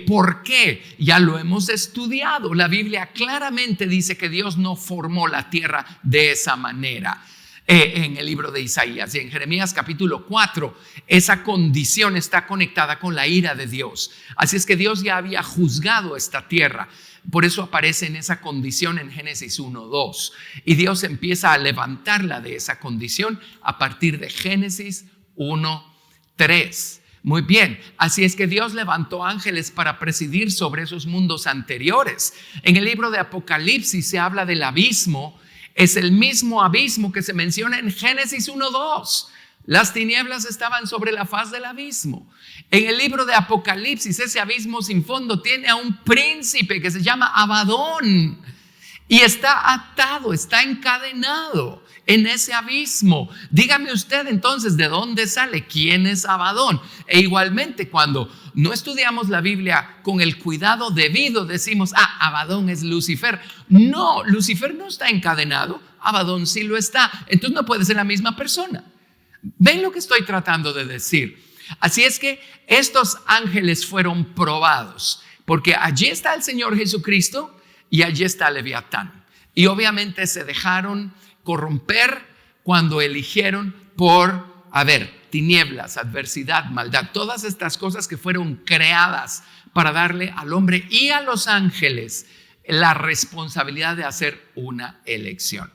¿Por qué? Ya lo hemos estudiado. La Biblia claramente dice que Dios no formó la tierra de esa manera. En el libro de Isaías y en Jeremías capítulo 4, esa condición está conectada con la ira de Dios. Así es que Dios ya había juzgado esta tierra. Por eso aparece en esa condición en Génesis 1:2. Y Dios empieza a levantarla de esa condición a partir de Génesis 1:3. Muy bien, así es que Dios levantó ángeles para presidir sobre esos mundos anteriores. En el libro de Apocalipsis se habla del abismo. Es el mismo abismo que se menciona en Génesis 1:2. Las tinieblas estaban sobre la faz del abismo. En el libro de Apocalipsis, ese abismo sin fondo tiene a un príncipe que se llama Abadón y está atado, está encadenado. en ese abismo. Dígame usted entonces de dónde sale, quién es Abadón. E igualmente cuando no estudiamos la Biblia con el cuidado debido, decimos, Abadón es Lucifer. No, Lucifer no está encadenado, Abadón sí lo está. Entonces no puede ser la misma persona. ¿Ven lo que estoy tratando de decir? Así es que estos ángeles fueron probados, porque allí está el Señor Jesucristo y allí está Leviatán. Y obviamente se dejaron corromper cuando eligieron por, tinieblas, adversidad, maldad, todas estas cosas que fueron creadas para darle al hombre y a los ángeles la responsabilidad de hacer una elección.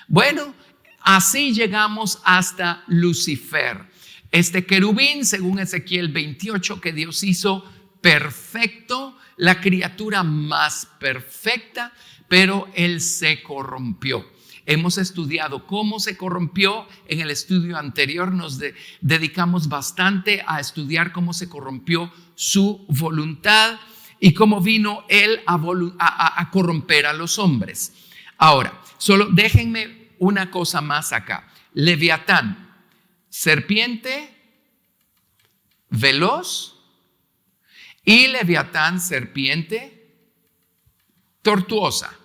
Bueno, así llegamos hasta Lucifer, este querubín, según Ezequiel 28, que Dios hizo perfecto, la criatura más perfecta, pero él se corrompió. Hemos estudiado cómo se corrompió. En el estudio anterior nos dedicamos bastante a estudiar cómo se corrompió su voluntad y cómo vino él a corromper a los hombres. Ahora, solo déjenme una cosa más acá. Leviatán, serpiente veloz, y Leviatán, serpiente tortuosa.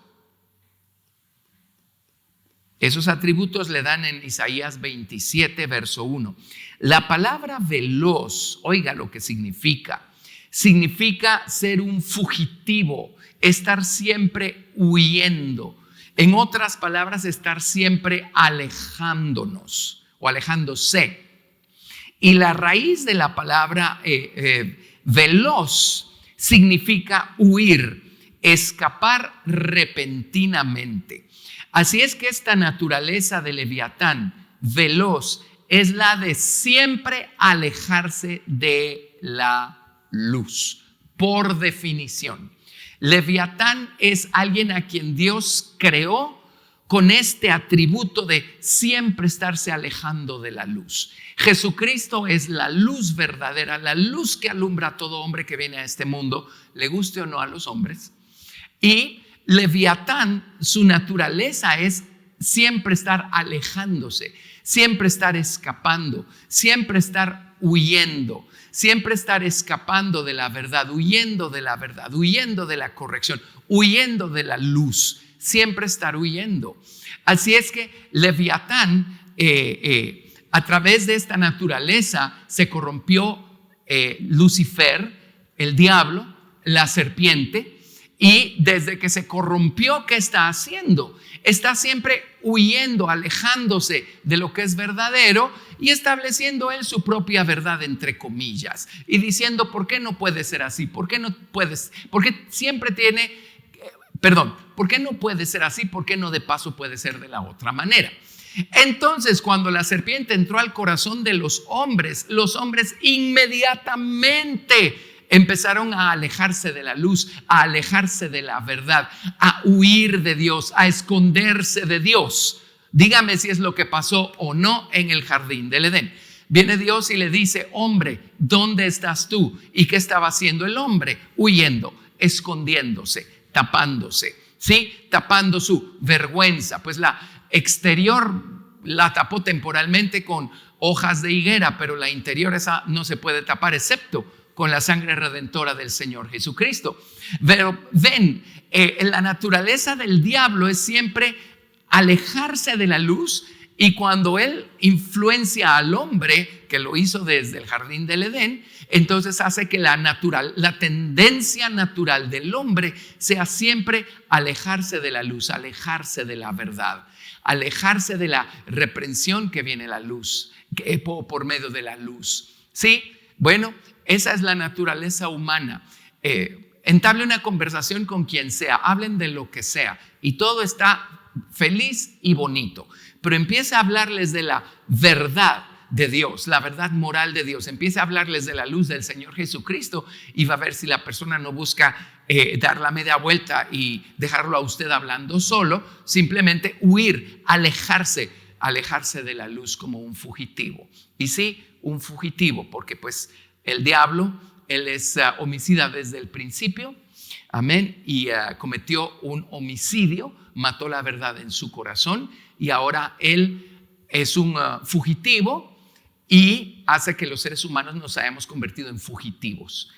Esos atributos le dan en Isaías 27, verso 1. La palabra veloz, oiga lo que significa. Significa ser un fugitivo, estar siempre huyendo. En otras palabras, estar siempre alejándonos o alejándose. Y la raíz de la palabra veloz significa huir, escapar repentinamente. Así es que esta naturaleza de Leviatán, veloz, es la de siempre alejarse de la luz, por definición. Leviatán es alguien a quien Dios creó con este atributo de siempre estarse alejando de la luz. Jesucristo es la luz verdadera, la luz que alumbra a todo hombre que viene a este mundo, le guste o no a los hombres. Y Leviatán, su naturaleza es siempre estar alejándose, siempre estar escapando, siempre estar huyendo, siempre estar escapando de la verdad, huyendo de la verdad, huyendo de la corrección, huyendo de la luz, siempre estar huyendo. Así es que Leviatán, a través de esta naturaleza, se corrompió Lucifer, el diablo, la serpiente. Y desde que se corrompió, ¿qué está haciendo? Está siempre huyendo, alejándose de lo que es verdadero y estableciendo él su propia verdad, entre comillas, y diciendo, ¿por qué no puede ser así? ¿Por qué no puedes? ¿Por qué siempre tiene, ¿por qué no puede ser así? ¿Por qué no de paso puede ser de la otra manera? Entonces, cuando la serpiente entró al corazón de los hombres inmediatamente empezaron a alejarse de la luz, a alejarse de la verdad, a huir de Dios, a esconderse de Dios. Dígame si es lo que pasó o no en el jardín del Edén. Viene Dios y le dice, hombre, ¿dónde estás tú? ¿Y qué estaba haciendo el hombre? Huyendo, escondiéndose, tapándose, ¿sí? Tapando su vergüenza. Pues la exterior la tapó temporalmente con hojas de higuera, pero la interior esa no se puede tapar excepto con la sangre redentora del Señor Jesucristo. Pero ven, la naturaleza del diablo es siempre alejarse de la luz, y cuando él influencia al hombre, que lo hizo desde el jardín del Edén, entonces hace que la tendencia natural del hombre sea siempre alejarse de la luz, alejarse de la verdad, alejarse de la reprensión que viene la luz, por medio de la luz. ¿Sí? Bueno, esa es la naturaleza humana. Entable una conversación con quien sea, hablen de lo que sea y todo está feliz y bonito, pero empieza a hablarles de la verdad de Dios, la verdad moral de Dios, empieza a hablarles de la luz del Señor Jesucristo y va a ver si la persona no busca dar la media vuelta y dejarlo a usted hablando solo, simplemente huir, alejarse de la luz como un fugitivo. Y sí, un fugitivo, porque pues el diablo, él es homicida desde el principio, amén, y cometió un homicidio, mató la verdad en su corazón y ahora él es un fugitivo y hace que los seres humanos nos hayamos convertido en fugitivos.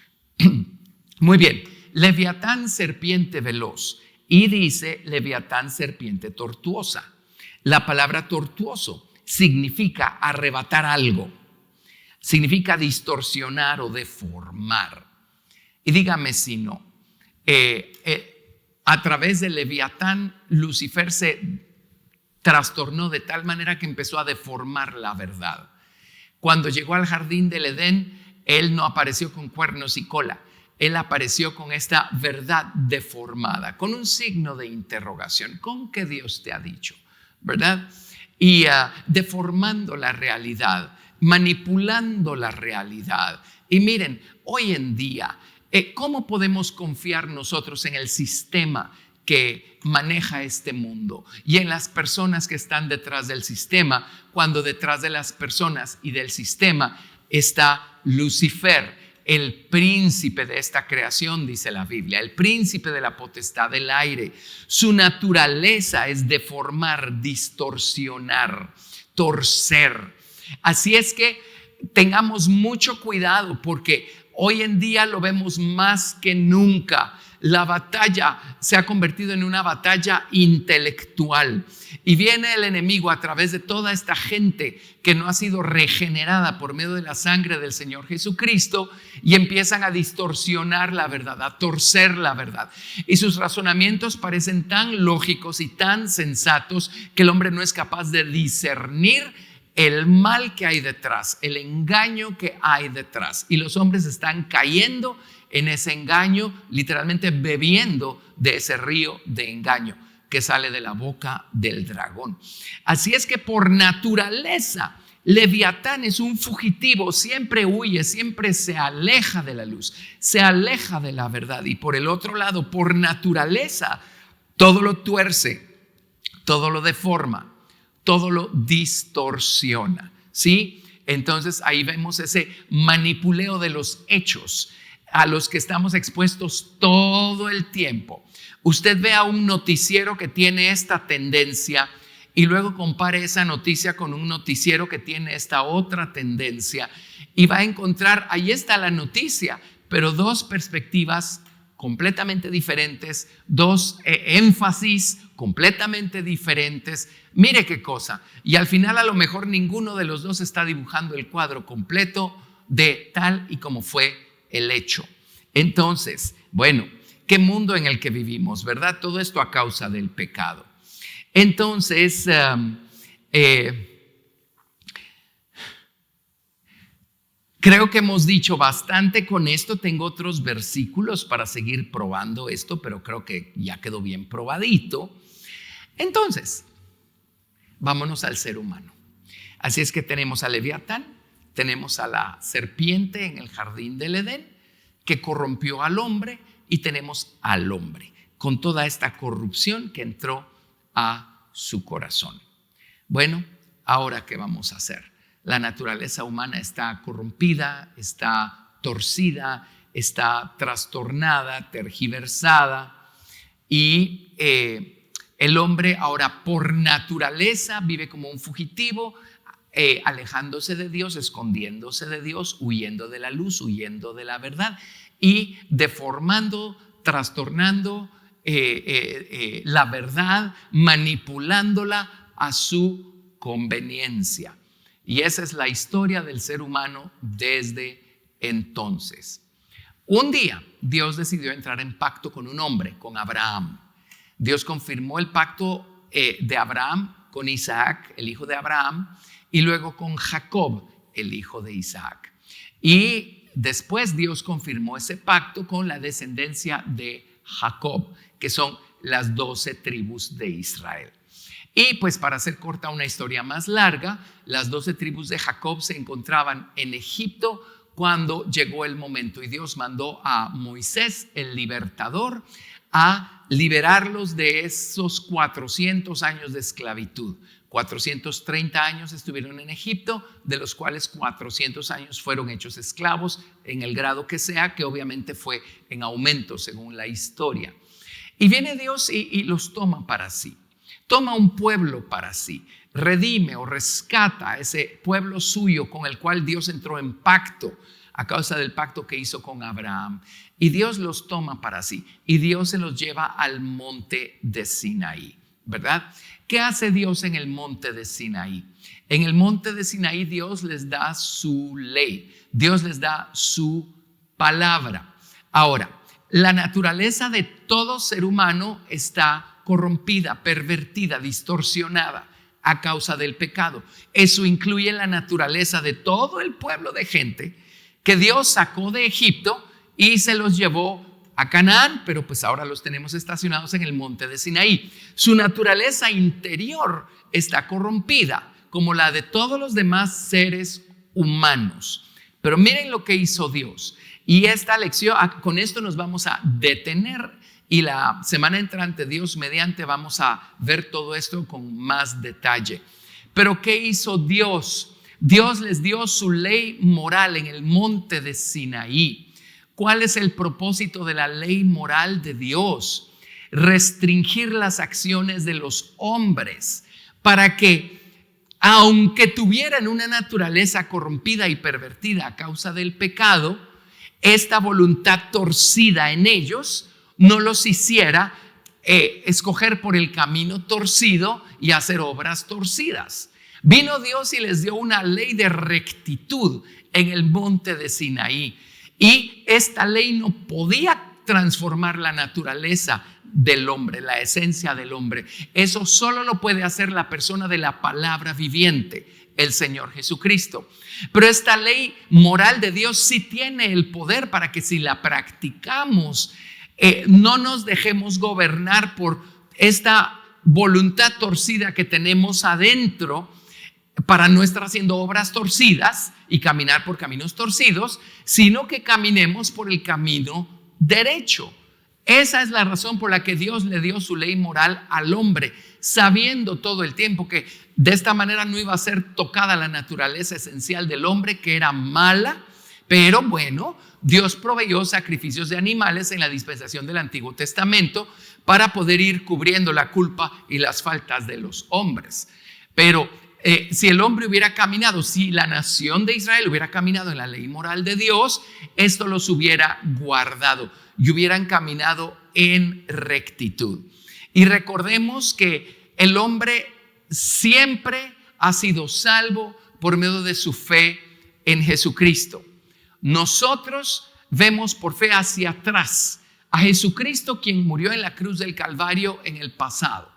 Muy bien, Leviatán, serpiente veloz, y dice Leviatán, serpiente tortuosa. La palabra tortuoso significa arrebatar algo, significa distorsionar o deformar. Y dígame si no, a través de Leviatán, Lucifer se trastornó de tal manera que empezó a deformar la verdad. Cuando llegó al jardín del Edén, él no apareció con cuernos y cola. Él apareció con esta verdad deformada, con un signo de interrogación. ¿Con qué Dios te ha dicho? ¿Verdad? Y deformando la realidad, manipulando la realidad. Y miren, hoy en día, ¿cómo podemos confiar nosotros en el sistema que maneja este mundo y en las personas que están detrás del sistema, cuando detrás de las personas y del sistema está Lucifer, el príncipe de esta creación, dice la Biblia, el príncipe de la potestad del aire? Su naturaleza es deformar, distorsionar, torcer. Así es que tengamos mucho cuidado, porque hoy en día lo vemos más que nunca. La batalla se ha convertido en una batalla intelectual y viene el enemigo a través de toda esta gente que no ha sido regenerada por medio de la sangre del Señor Jesucristo, y empiezan a distorsionar la verdad, a torcer la verdad, y sus razonamientos parecen tan lógicos y tan sensatos que el hombre no es capaz de discernir el mal que hay detrás, el engaño que hay detrás, y los hombres están cayendo en ese engaño, literalmente bebiendo de ese río de engaño que sale de la boca del dragón. Así es que por naturaleza, Leviatán es un fugitivo, siempre huye, siempre se aleja de la luz, se aleja de la verdad. Y por el otro lado, por naturaleza, todo lo tuerce, todo lo deforma, todo lo distorsiona, ¿sí? Entonces ahí vemos ese manipuleo de los hechos a los que estamos expuestos todo el tiempo. Usted vea un noticiero que tiene esta tendencia y luego compare esa noticia con un noticiero que tiene esta otra tendencia, y va a encontrar, ahí está la noticia, pero dos perspectivas completamente diferentes, dos énfasis completamente diferentes. Mire qué cosa. Y al final a lo mejor ninguno de los dos está dibujando el cuadro completo de tal y como fue el hecho. Entonces, bueno, qué mundo en el que vivimos, ¿verdad? Todo esto a causa del pecado. Entonces, creo que hemos dicho bastante con esto. Tengo otros versículos para seguir probando esto, pero creo que ya quedó bien probadito. Entonces, vámonos al ser humano. Así es que tenemos a Leviatán, tenemos a la serpiente en el jardín del Edén que corrompió al hombre, y tenemos al hombre con toda esta corrupción que entró a su corazón. Bueno, ahora ¿qué vamos a hacer? La naturaleza humana está corrompida, está torcida, está trastornada, tergiversada, y el hombre ahora por naturaleza vive como un fugitivo, alejándose de Dios, escondiéndose de Dios, huyendo de la luz, huyendo de la verdad y deformando, trastornando la verdad, manipulándola a su conveniencia. Y esa es la historia del ser humano desde entonces. Un día Dios decidió entrar en pacto con un hombre, con Abraham. Dios confirmó el pacto de Abraham con Isaac, el hijo de Abraham, y luego con Jacob, el hijo de Isaac. Y después Dios confirmó ese pacto con la descendencia de Jacob, que son las 12 tribus de Israel. Y pues para hacer corta una historia más larga, las 12 tribus de Jacob se encontraban en Egipto cuando llegó el momento, y Dios mandó a Moisés, el libertador, a liberarlos de esos 400 años de esclavitud. 430 años estuvieron en Egipto, de los cuales 400 años fueron hechos esclavos en el grado que sea, que obviamente fue en aumento según la historia. Y viene Dios y los toma para sí. toma un pueblo para sí, redime o rescata a ese pueblo suyo con el cual Dios entró en pacto a causa del pacto que hizo con Abraham. Y Dios los toma para sí y Dios se los lleva al monte de Sinaí, ¿verdad? ¿Qué hace Dios en el monte de Sinaí? En el monte de Sinaí Dios les da su ley, Dios les da su palabra. Ahora, la naturaleza de todo ser humano está corrompida, pervertida, distorsionada a causa del pecado. Eso incluye la naturaleza de todo el pueblo de gente que Dios sacó de Egipto y se los llevó a Canaán, pero pues ahora los tenemos estacionados en el monte de Sinaí. Su naturaleza interior está corrompida, como la de todos los demás seres humanos. Pero miren lo que hizo Dios. Y esta lección, con esto nos vamos a detener, y la semana entrante, Dios mediante, vamos a ver todo esto con más detalle. Pero ¿qué hizo Dios? Dios les dio su ley moral en el monte de Sinaí. ¿Cuál es el propósito de la ley moral de Dios? Restringir las acciones de los hombres para que, aunque tuvieran una naturaleza corrompida y pervertida a causa del pecado, esta voluntad torcida en ellos no los hiciera escoger por el camino torcido y hacer obras torcidas. Vino Dios y les dio una ley de rectitud en el monte de Sinaí. Y esta ley no podía transformar la naturaleza del hombre, la esencia del hombre. Eso solo lo puede hacer la persona de la palabra viviente, el Señor Jesucristo. Pero esta ley moral de Dios sí tiene el poder para que, si la practicamos, no nos dejemos gobernar por esta voluntad torcida que tenemos adentro para no estar haciendo obras torcidas y caminar por caminos torcidos, sino que caminemos por el camino derecho. Esa es la razón por la que Dios le dio su ley moral al hombre, sabiendo todo el tiempo que de esta manera no iba a ser tocada la naturaleza esencial del hombre, que era mala. Pero bueno, Dios proveyó sacrificios de animales en la dispensación del Antiguo Testamento para poder ir cubriendo la culpa y las faltas de los hombres. Pero si el hombre hubiera caminado, si la nación de Israel hubiera caminado en la ley moral de Dios, esto los hubiera guardado y hubieran caminado en rectitud. Y recordemos que el hombre siempre ha sido salvo por medio de su fe en Jesucristo. Nosotros vemos por fe hacia atrás a Jesucristo, quien murió en la cruz del Calvario en el pasado.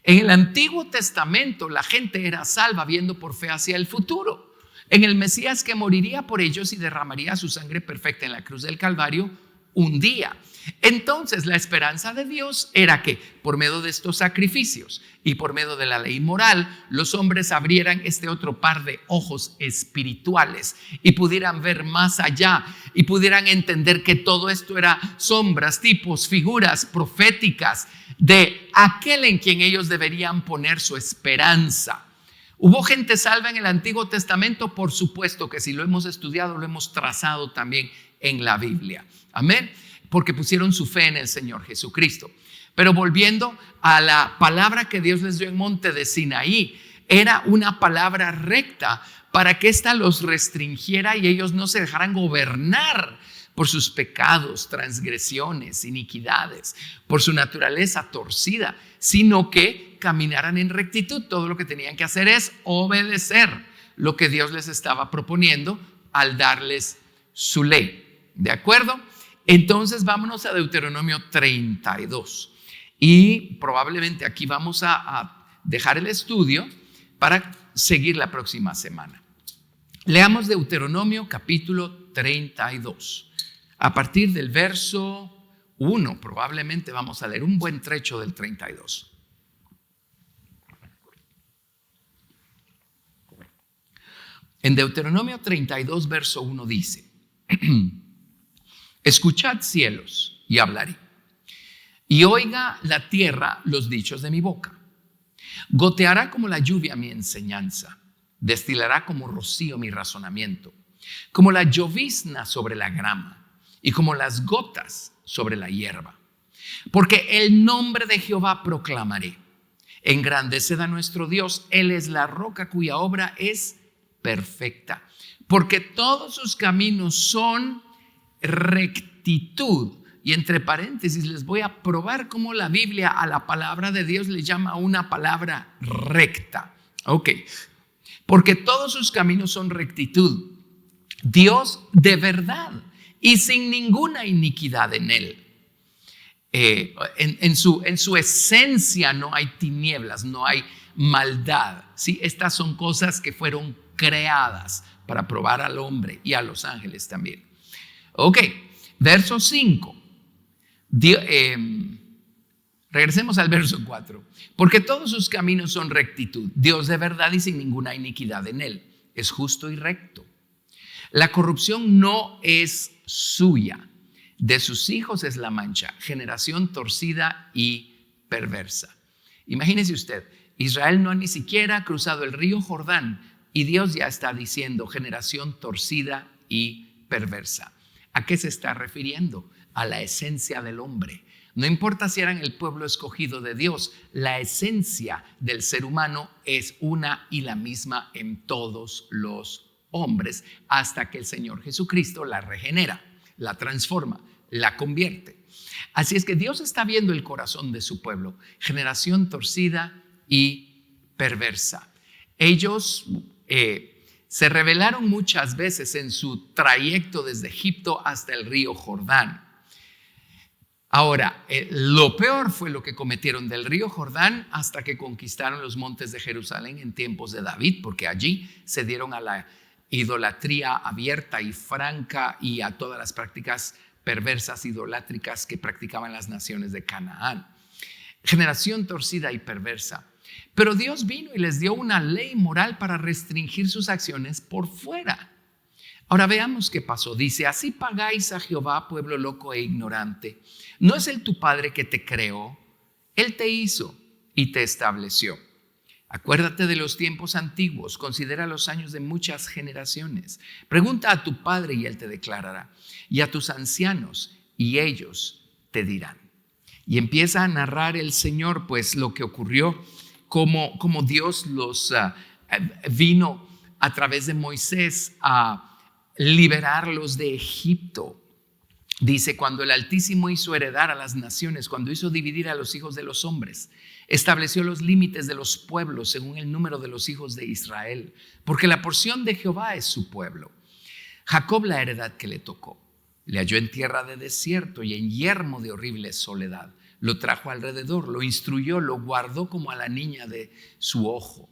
En el Antiguo Testamento la gente era salva viendo por fe hacia el futuro, en el Mesías que moriría por ellos y derramaría su sangre perfecta en la cruz del Calvario un día. Entonces la esperanza de Dios era que por medio de estos sacrificios y por medio de la ley moral, los hombres abrieran este otro par de ojos espirituales y pudieran ver más allá y pudieran entender que todo esto era sombras, tipos, figuras proféticas de aquel en quien ellos deberían poner su esperanza. ¿Hubo gente salva en el Antiguo Testamento? Por supuesto que sí, lo hemos estudiado, lo hemos trazado también en la Biblia. Amén. Porque pusieron su fe en el Señor Jesucristo. Pero volviendo a la palabra que Dios les dio en monte de Sinaí, era una palabra recta para que ésta los restringiera y ellos no se dejaran gobernar por sus pecados, transgresiones, iniquidades, por su naturaleza torcida, sino que caminaran en rectitud. Todo lo que tenían que hacer es obedecer lo que Dios les estaba proponiendo al darles su ley. ¿De acuerdo? Entonces vámonos a Deuteronomio 32 y probablemente aquí vamos a dejar el estudio para seguir la próxima semana. Leamos Deuteronomio capítulo 32. A partir del verso 1 probablemente vamos a leer un buen trecho del 32. En Deuteronomio 32 verso 1 dice: Escuchad, cielos, y hablaré, y oiga la tierra los dichos de mi boca. Goteará como la lluvia mi enseñanza, destilará como rocío mi razonamiento, como la llovizna sobre la grama y como las gotas sobre la hierba. Porque el nombre de Jehová proclamaré, Engrandeced a nuestro Dios, Él es la roca cuya obra es perfecta, porque todos sus caminos son rectitud. Y entre paréntesis les voy a probar cómo la Biblia a la palabra de Dios le llama una palabra recta. Ok, porque todos sus caminos son rectitud. Dios de verdad y sin ninguna iniquidad en él. En su esencia no hay tinieblas, no hay maldad. ¿Sí? Estas son cosas que fueron creadas para probar al hombre y a los ángeles también. Ok, verso 5. Regresemos al verso 4. Porque todos sus caminos son rectitud. Dios de verdad y sin ninguna iniquidad en él. Es justo y recto. La corrupción no es suya. De sus hijos es la mancha. Generación torcida y perversa. Imagínese usted, Israel no ha ni siquiera cruzado el río Jordán y Dios ya está diciendo generación torcida y perversa. ¿A qué se está refiriendo? A la esencia del hombre. No importa si eran el pueblo escogido de Dios, la esencia del ser humano es una y la misma en todos los hombres hasta que el Señor Jesucristo la regenera, la transforma, la convierte. Así es que Dios está viendo el corazón de su pueblo, generación torcida y perversa. Ellos se rebelaron muchas veces en su trayecto desde Egipto hasta el río Jordán. Ahora, lo peor fue lo que cometieron del río Jordán hasta que conquistaron los montes de Jerusalén en tiempos de David, porque allí se dieron a la idolatría abierta y franca y a todas las prácticas perversas idolátricas que practicaban las naciones de Canaán. Generación torcida y perversa. Pero Dios vino y les dio una ley moral para restringir sus acciones por fuera. Ahora veamos qué pasó. Dice, así pagáis a Jehová, pueblo loco e ignorante. ¿No es Él tu Padre que te creó? Él te hizo y te estableció. Acuérdate de los tiempos antiguos, considera los años de muchas generaciones. Pregunta a tu padre y él te declarará, y a tus ancianos y ellos te dirán. Y empieza a narrar el Señor pues lo que ocurrió, como Dios los vino a través de Moisés a liberarlos de Egipto. Dice, cuando el Altísimo hizo heredar a las naciones, cuando hizo dividir a los hijos de los hombres, estableció los límites de los pueblos según el número de los hijos de Israel, porque la porción de Jehová es su pueblo. Jacob la heredad que le tocó. Le halló en tierra de desierto y en yermo de horrible soledad. Lo trajo alrededor, lo instruyó, lo guardó como a la niña de su ojo.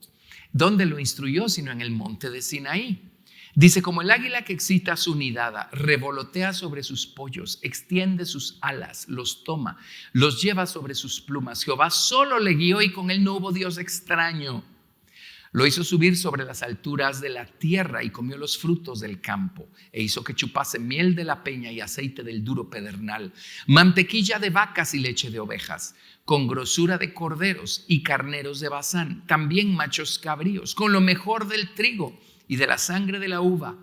¿Dónde lo instruyó? Sino en el monte de Sinaí. Dice, como el águila que excita su nidada, revolotea sobre sus pollos, extiende sus alas, los toma, los lleva sobre sus plumas. Jehová solo le guió y con él no hubo Dios extraño. Lo hizo subir sobre las alturas de la tierra y comió los frutos del campo. E hizo que chupase miel de la peña y aceite del duro pedernal, mantequilla de vacas y leche de ovejas, con grosura de corderos y carneros de Basán, también machos cabríos, con lo mejor del trigo y de la sangre de la uva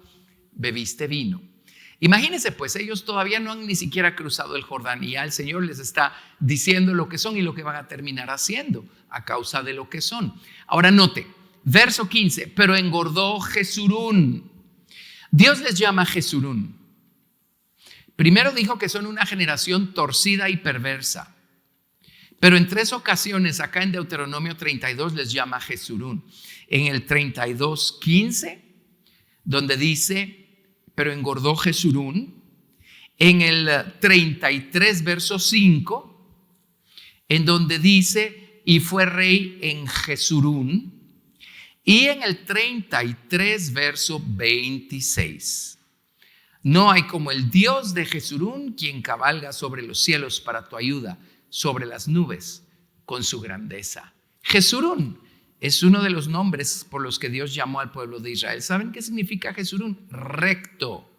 bebiste vino. Imagínense pues, ellos todavía no han ni siquiera cruzado el Jordán y ya el Señor les está diciendo lo que son y lo que van a terminar haciendo a causa de lo que son. Ahora note, verso 15, pero engordó Jesurún. Dios les llama Jesurún. Primero dijo que son una generación torcida y perversa, pero en 3 ocasiones acá en Deuteronomio 32 les llama Jesurún. En el 32:15, donde dice, pero engordó Jesurún. En el 33, verso 5, en donde dice, y fue rey en Jesurún. Y en el 33, verso 26. No hay como el Dios de Jesurún, quien cabalga sobre los cielos para tu ayuda, sobre las nubes con su grandeza. Jesurún es uno de los nombres por los que Dios llamó al pueblo de Israel. ¿Saben qué significa Jesurún? Recto.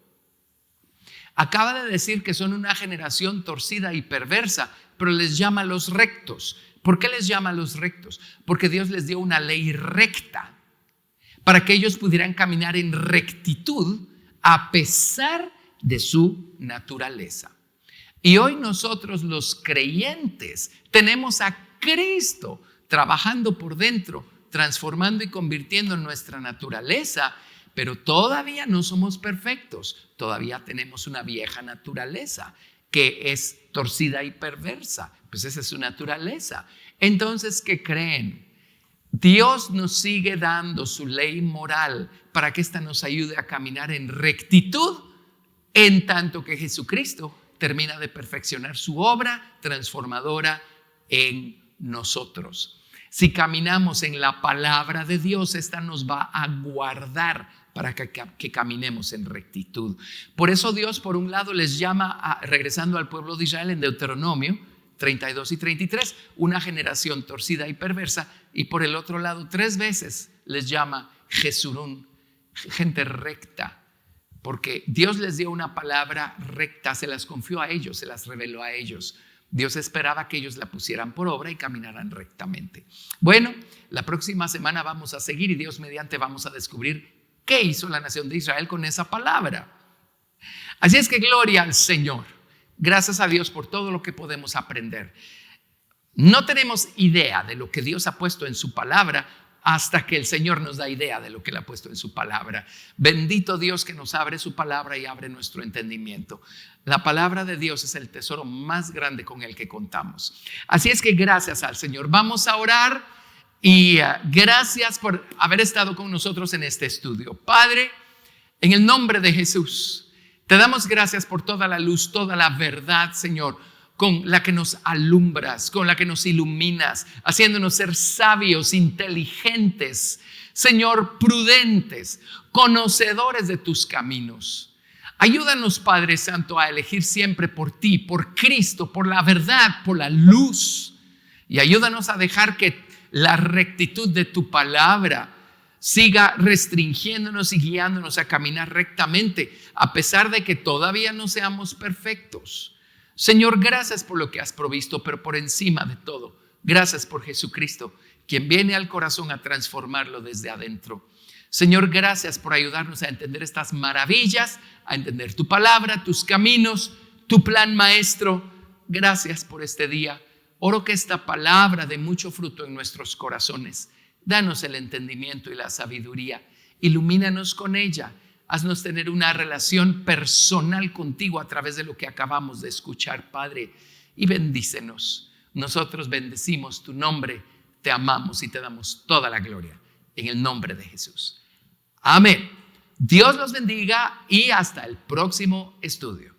Acaba de decir que son una generación torcida y perversa, pero les llama los rectos. ¿Por qué les llama los rectos? Porque Dios les dio una ley recta para que ellos pudieran caminar en rectitud a pesar de su naturaleza. Y hoy nosotros los creyentes tenemos a Cristo trabajando por dentro, transformando y convirtiendo nuestra naturaleza, pero todavía no somos perfectos. Todavía tenemos una vieja naturaleza que es torcida y perversa. Pues esa es su naturaleza. Entonces, ¿qué creen? Dios nos sigue dando su ley moral para que ésta nos ayude a caminar en rectitud, en tanto que Jesucristo termina de perfeccionar su obra transformadora en nosotros. Si caminamos en la palabra de Dios, esta nos va a guardar para que caminemos en rectitud. Por eso Dios, por un lado, les llama, regresando al pueblo de Israel en Deuteronomio 32 y 33, una generación torcida y perversa, y por el otro lado, 3 veces les llama Jesurún, gente recta, porque Dios les dio una palabra recta, se las confió a ellos, se las reveló a ellos. Dios esperaba que ellos la pusieran por obra y caminaran rectamente. Bueno, la próxima semana vamos a seguir y Dios mediante vamos a descubrir qué hizo la nación de Israel con esa palabra. Así es que gloria al Señor. Gracias a Dios por todo lo que podemos aprender. No tenemos idea de lo que Dios ha puesto en su palabra hasta que el Señor nos da idea de lo que Él ha puesto en su palabra. Bendito Dios que nos abre su palabra y abre nuestro entendimiento. La palabra de Dios es el tesoro más grande con el que contamos. Así es que gracias al Señor. Vamos a orar y gracias por haber estado con nosotros en este estudio. Padre, en el nombre de Jesús, te damos gracias por toda la luz, toda la verdad, Señor, con la que nos alumbras, con la que nos iluminas, haciéndonos ser sabios, inteligentes, Señor, prudentes, conocedores de tus caminos. Ayúdanos, Padre Santo, a elegir siempre por ti, por Cristo, por la verdad, por la luz. Y ayúdanos a dejar que la rectitud de tu palabra siga restringiéndonos y guiándonos a caminar rectamente, a pesar de que todavía no seamos perfectos. Señor, gracias por lo que has provisto, pero por encima de todo, gracias por Jesucristo, quien viene al corazón a transformarlo desde adentro. Señor, gracias por ayudarnos a entender estas maravillas, a entender tu palabra, tus caminos, tu plan maestro. Gracias por este día. Oro que esta palabra dé mucho fruto en nuestros corazones. Danos el entendimiento y la sabiduría. Ilumínanos con ella. Haznos tener una relación personal contigo a través de lo que acabamos de escuchar, Padre, y bendícenos. Nosotros bendecimos tu nombre, te amamos y te damos toda la gloria en el nombre de Jesús. Amén. Dios los bendiga y hasta el próximo estudio.